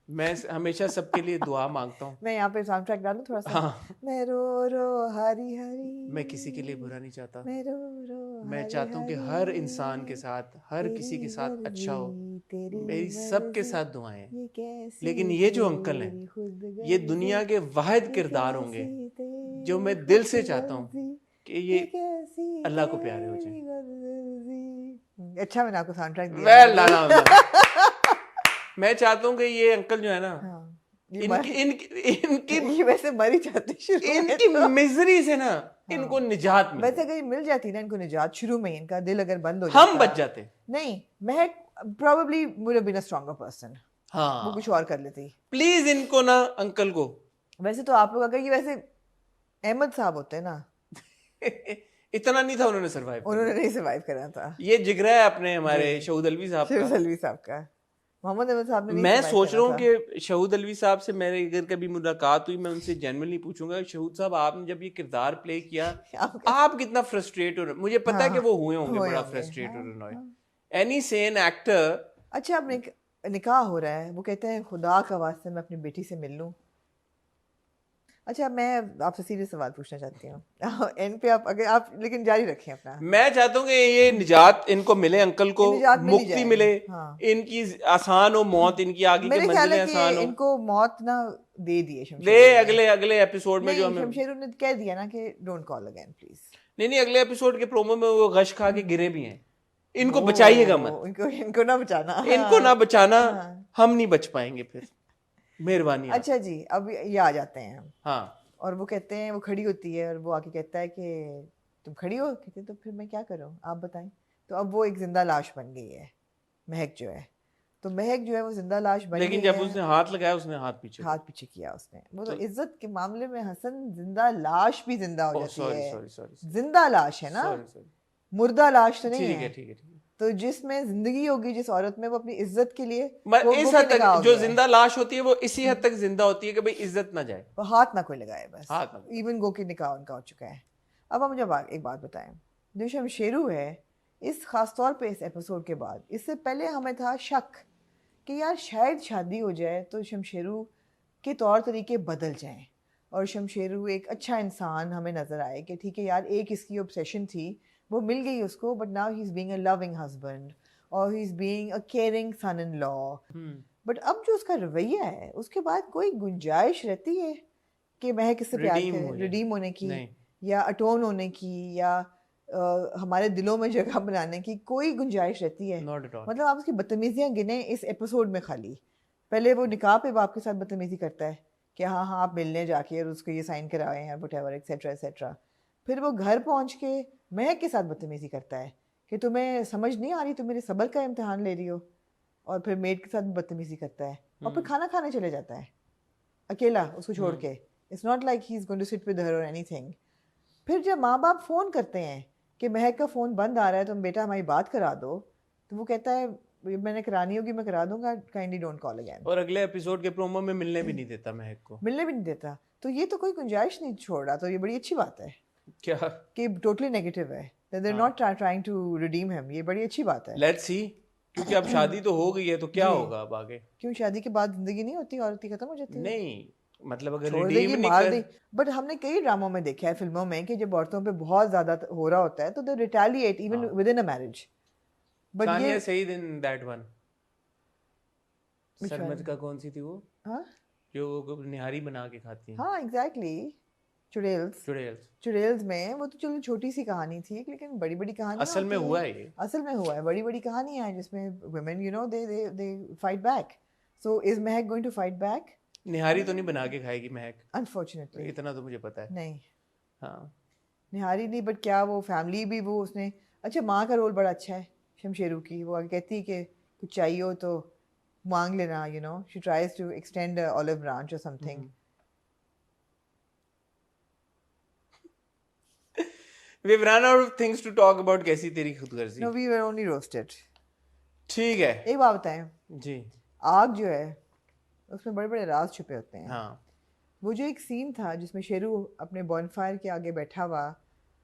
میں ہمیشہ سب کے لیے دعا مانگتا ہوں. میں یہاں پہ ساؤنڈ ٹریک ڈالوں تھوڑا سا. میں رو رو ہری ہری, میں کسی کے لیے برا نہیں چاہتا, میں رو رو میں چاہتا ہوں کہ ہر انسان کے ساتھ, ہر کسی کے ساتھ اچھا ہو, میری سب کے ساتھ دعائیں ہیں. لیکن یہ جو انکل ہیں یہ دنیا کے واحد کردار ہوں گے جو میں دل سے چاہتا ہوں کہ یہ اللہ کو پیارے ہو جائیں. اچھا میں نے آپ کو ساؤنڈ ٹریک دیا. میں چاہتا ہوں کہ یہ انکل جو ہے نا, ان کی ویسے مر ہی جاتے ان کی مزری سے نا ان کو نجات ملے. ویسے اگر مل جاتی نا ان کو نجات شروع میں, ان کا دل اگر بند ہو جاتا, ہم بچ جاتے. نہیں, مہک probably would have been a stronger person. ہاں وہ کچھ اور کر لیتی. پلیز ان کو نا انکل کو, ویسے تو آپ لوگ اگر یہ ویسے احمد صاحب ہوتے ہیں نا, اتنا نہیں تھا انہوں نے سروائیو, انہوں نے نہیں سروائیو کرا تھا. یہ جگرا ہے اپنے ہمارے شہود الوی صاحب کا, شہود الوی صاحب کا. محمد احمد صاحب نے میں سوچ رہا ہوں کہ شہود الوی صاحب سے میرے اگر کبھی ملاقات ہوئی میں ان سے جینوئنلی پوچھوں گا, شہود صاحب آپ نے جب یہ کردار پلے کیا آپ کتنا فرسٹریٹ ہو رہے, مجھے پتا ہے کہ وہ ہوئے ہوں گے بڑا فرسٹریٹ اور انوائڈ. اینی سین ایکٹر. اچھا اب نکاح ہو رہا ہے, وہ کہتے ہیں خدا کا واسطے میں اپنی بیٹی سے مل لوں. اچھا میں آپ سے سیریس سوال پوچھنا چاہتی ہوں, اینڈ پہ آپ اگر آپ لیکن جاری رکھیں اپنا. میں چاہتا ہوں کہ یہ نجات ان کو ملے, انکل کو مکتی ملے, ان کی آسان ہو موت, ان کی آگے کی منزلیں آسان ہو. ان کو موت نہ دے دیے لے اگلے ایپیسوڈ میں جو ہمیں شمشیرو نے کہہ دیا نا کہ ڈونٹ کال اگین پلیز. نہیں اگلے ایپیسوڈ کے پرومو میں وہ غش کھا کے گرے بھی ہیں, ان کو بچائیے گا مت, ان کو نہ بچانا, ان کو نہ بچانا, ہم نہیں بچ پائیں گے پھر, مہربانی. اچھا جی اب یہ آ جاتے ہیں. ہاں, اور وہ کہتے ہیں, وہ کھڑی ہوتی ہے اور وہ آ کے کہتا ہے کہ تم کھڑی ہو, کہتے تو پھر میں کیا کروں آپ بتائیں. تو اب وہ ایک زندہ لاش بن گئی ہے مہک جو ہے. تو مہک جو ہے وہ زندہ لاش بن گئی, لیکن جب اس نے ہاتھ لگایا اس نے ہاتھ پیچھے کیا اس نے. وہ تو عزت کے معاملے میں حسن زندہ لاش بھی زندہ ہو جاتی ہے. زندہ لاش ہے نا, مردہ لاش تو نہیں ہے. ٹھیک ہے. تو جس میں زندگی ہوگی جس عورت میں, وہ اپنی عزت کے لیے اس حد تک جو زندہ لاش ہوتی ہے وہ اسی حد تک زندہ ہوتی ہے کہ بھئی عزت نہ جائے, وہ ہاتھ نہ کوئی لگائے, بس ایون گو کہ نکاح ان کا ہو چکا ہے. اب آپ مجھے ایک بات بتائیں, جو شمشیرو ہے اس خاص طور پہ اس ایپیسوڈ کے بعد, اس سے پہلے ہمیں تھا شک کہ یار شاید شادی ہو جائے تو شمشیرو کے طور طریقے بدل جائیں اور شمشیرو ایک اچھا انسان ہمیں نظر آئے کہ ٹھیک ہے یار ایک اس کی اوبسیشن تھی وہ مل گئی اس کو, but now he is being a loving husband اور he is being a caring son in law. But اب جو اس کا رویہ ہے اس کے بعد کوئی گنجائش رہتی ہے کہ مہک اس سے پیار کرے, ریڈیم ہونے کی یا اٹون ہونے کی یا ہمارے دلوں میں جگہ بنانے کی کوئی گنجائش رہتی ہے؟ مطلب آپ اس کی بدتمیزیاں گنیں اس ایپیسوڈ میں خالی. پہلے وہ نکاح پہ باپ کے ساتھ بدتمیزی کرتا ہے کہ ہاں آپ ملنے جا کے اور اس کو یہ سائن کروائے ہیں وٹ ایور ایٹسیٹرا ایٹسیٹرا. پھر وہ گھر پہنچ کے مہک کے ساتھ بدتمیزی کرتا ہے کہ تمہیں سمجھ نہیں آ رہی, تم میرے صبر کا امتحان لے رہی ہو. اور پھر میڈ کے ساتھ بدتمیزی کرتا ہے اور پھر کھانا کھانے چلے جاتا ہے اکیلا اس کو چھوڑ کے. It's not like he is going to sit with her or any thing. پھر جب ماں باپ فون کرتے ہیں کہ مہک کا فون بند آ رہا ہے تم بیٹا ہماری بات کرا دو, تو وہ کہتا ہے میں نے کرانی ہوگی میں کرا دوں گا, کائنڈلی ڈونٹ کال اگین. اور اگلے ایپیسوڈ کے پرومو میں ملنے بھی نہیں دیتا مہک کو, ملنے بھی نہیں دیتا, تو یہ تو کوئی گنجائش نہیں چھوڑ رہا, تو یہ بڑی اچھی بات ہے کیا کہ ٹوٹلی نیگیٹو ہے, that they're not trying to redeem him. یہ بڑی اچھی بات ہے. لیٹس سی, کیونکہ اب شادی تو ہو گئی ہے تو کیا ہوگا اب آگے. کیوں شادی کے بعد زندگی نہیں ہوتی, عورت ختم ہو جاتی ہے؟ نہیں مطلب اگر چھوڑ دے ریڈیم گی, نہیں مار کر, دے. بٹ ہم نے کئی ڈراموں میں دیکھا ہے, فلموں میں, کہ جب عورتوں پہ بہت زیادہ ہو رہا ہوتا ہے تو they retaliate even within a marriage. But Sania یہ Saeed in that one, Sarmad کا کون سی تھی وہ جو نہاری بنا کے کھاتی ہیں, ہاں ایگزیکٹلی, چڑیلز میں وہ تو چلو چھوٹی سی کہانی تھی, لیکن بڑی بڑی کہانی اصل میں ہوا ہے یہ, اصل میں ہوا ہے, بڑی بڑی کہانیاں ہیں جس میں women you know they fight back. So is Mehak going to fight back? Nihari تو نہیں بنا کے کھائے گی مہک, Unfortunately اتنا تو مجھے پتا ہے. نہیں, ہاں نہاری نہیں, بٹ کیا وہ فیملی بھی, وہ اس نے, اچھا ماں کا رول بڑا اچھا ہے شمشیرو کی, وہ کہتی کہ کچھ چاہیے ہو تو مانگ لینا, you know, she tries to extend a olive branch or something. We've run out of things to talk about. کیسی تیری خود غرضی. No, we were only roasted. ٹھیک ہے, ایک بات بتائیں, جی آگ جو ہے اس میں بڑے بڑے راز چھپے ہوتے ہیں. ہاں, وہ جو ایک سین تھا جس میں شیرو اپنے بون فائر کے آگے بیٹھا ہوا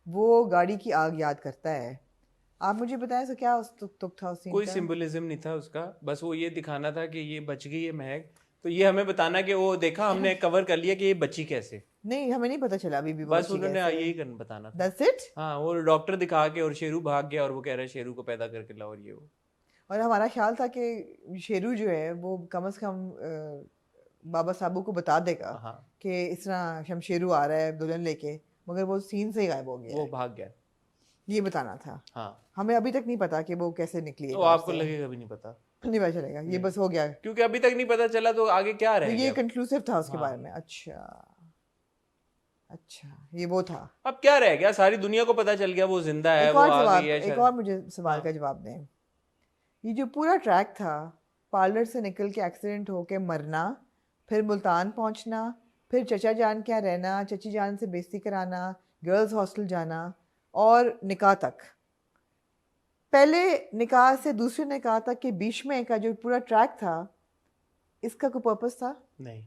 وہ گاڑی کی آگ یاد کرتا ہے, آپ مجھے بتائیں سو کیا اس تک تھا اس سین کوئی کا؟ سمبولزم نہیں تھا اس کا, بس وہ یہ دکھانا تھا کہ یہ بچ گئی ہے مہک, تو یہ ہمیں بتانا کہ وہ دیکھا ہم نے کور کر لیا کہ یہ بچی کیسے, نہیں ہمیں نہیں پتا چلا ابھی بھی, بس انہوں نے یہی بتانا تھا. That's it. ہاں, وہ ڈاکٹر دکھا کے اور شیرو بھاگ گیا اور وہ کہہ رہا ہے شیرو کو پیدا کر کے لاؤ, اور یہ وہ, اور ہمارا خیال تھا کہ شیرو جو ہے وہ کم از کم بابا صاحبو کو بتا دے گا کہ اس طرح شمشیرو آ رہا ہے دلہن لے کے, مگر وہ سین سے ہی غائب ہو گیا, وہ بھاگ گیا. یہ بتانا تھا. ہاں, ہمیں ابھی تک نہیں پتا کہ وہ کیسے نکلی ہے, تو آپ کو لگے گا بھی نہیں پتا, نہیں پتا چلے گا, یہ بس ہو گیا کیونکہ ابھی تک نہیں پتا چلا تو آگے کیا رہے گا. یہ کنکلوسیو تھا اس کے بارے میں. اچھا یہ وہ تھا, اب کیا رہ گیا, ساری دنیا کو پتا چل گیا وہ زندہ ہے, وہ آ گئی ہے. ایک اور مجھے سوال کا جواب دیں, یہ جو پورا ٹریک تھا, پارلر سے نکل کے ایکسیڈنٹ ہو کے مرنا, پھر ملتان پہنچنا, پھر چچا جان کیا رہنا, چچی جان سے بےزتی کرانا, گرلز ہاسٹل جانا اور نکاح تک, پہلے نکاح سے دوسرے نکاح تک کے بیچ میں کا جو پورا ٹریک تھا, اس کا کوئی پرپس تھا نہیں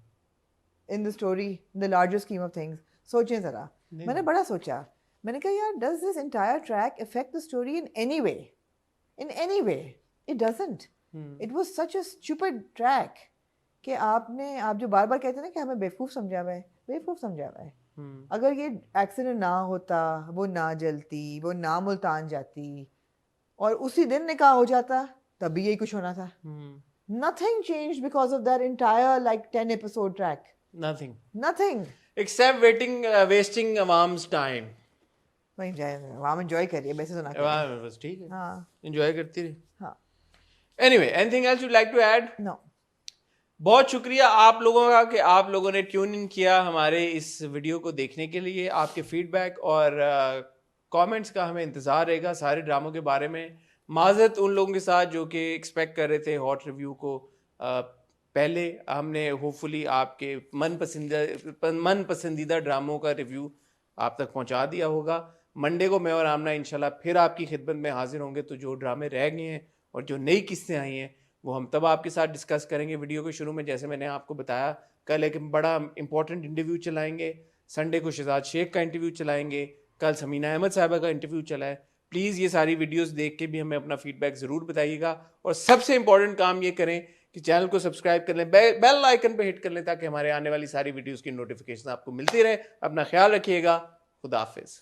in the story, in the larger scheme of things? سوچیں ذرا, میں نے بڑا سوچا, میں نے کہا یار does this entire track effect the story in any way? In any way it doesn't. It was such a stupid track کہ آپ جو بار بار کہتے ہیں نا کہ ہمیں بیوقوف سمجھا ہوا ہے, بیوقوف سمجھا ہوا ہے. اگر یہ ایکسیڈنٹ نہ ہوتا, وہ نہ جلتی, وہ نہ ملتان جاتی اور اسی دن نکاح ہو جاتا, تب بھی یہی کچھ ہونا تھا. Nothing changed because of that entire like 10 episode track. Nothing. Except wasting عوام's time. عوام انجوائے کریے, ویسے تو نہ کریں. بس ٹھیک ہے, ہاں انجوائے کرتی رہی. ہاں. Anyway, anything else you'd like to add? No. بہت شکریہ آپ لوگوں کا کہ آپ لوگوں نے ٹیون ان کیا ہمارے اس ویڈیو کو دیکھنے کے لیے. آپ کے فیڈ بیک اور کامنٹس کا ہمیں انتظار رہے گا سارے ڈراموں کے بارے میں. معذرت ان لوگوں کے ساتھ جو کہ ایکسپیکٹ کر رہے تھے ہاٹ ریویو کو پہلے, ہم نے ہوپ فلی آپ کے من پسندیدہ ڈراموں کا ریویو آپ تک پہنچا دیا ہوگا. منڈے کو میں اور آمنہ انشاءاللہ پھر آپ کی خدمت میں حاضر ہوں گے. تو جو ڈرامے رہ گئے ہیں اور جو نئی قسطیں آئی ہیں وہ ہم تب آپ کے ساتھ ڈسکس کریں گے. ویڈیو کے شروع میں جیسے میں نے آپ کو بتایا, کل ایک بڑا امپورٹنٹ انٹرویو چلائیں گے, سنڈے کو شہزاد شیخ کا انٹرویو چلائیں گے, کل سمینہ احمد صاحبہ کا انٹرویو چلا ہے. پلیز یہ ساری ویڈیوز دیکھ کے بھی ہمیں اپنا فیڈ بیک ضرور بتائیے گا, اور سب سے امپورٹنٹ کام یہ کریں کہ چینل کو سبسکرائب کر لیں, بیل آئیکن پہ ہٹ کر لیں تاکہ ہمارے آنے والی ساری ویڈیوز کی نوٹیفیکیشن آپ کو ملتی رہے. اپنا خیال رکھیے گا, خدا حافظ.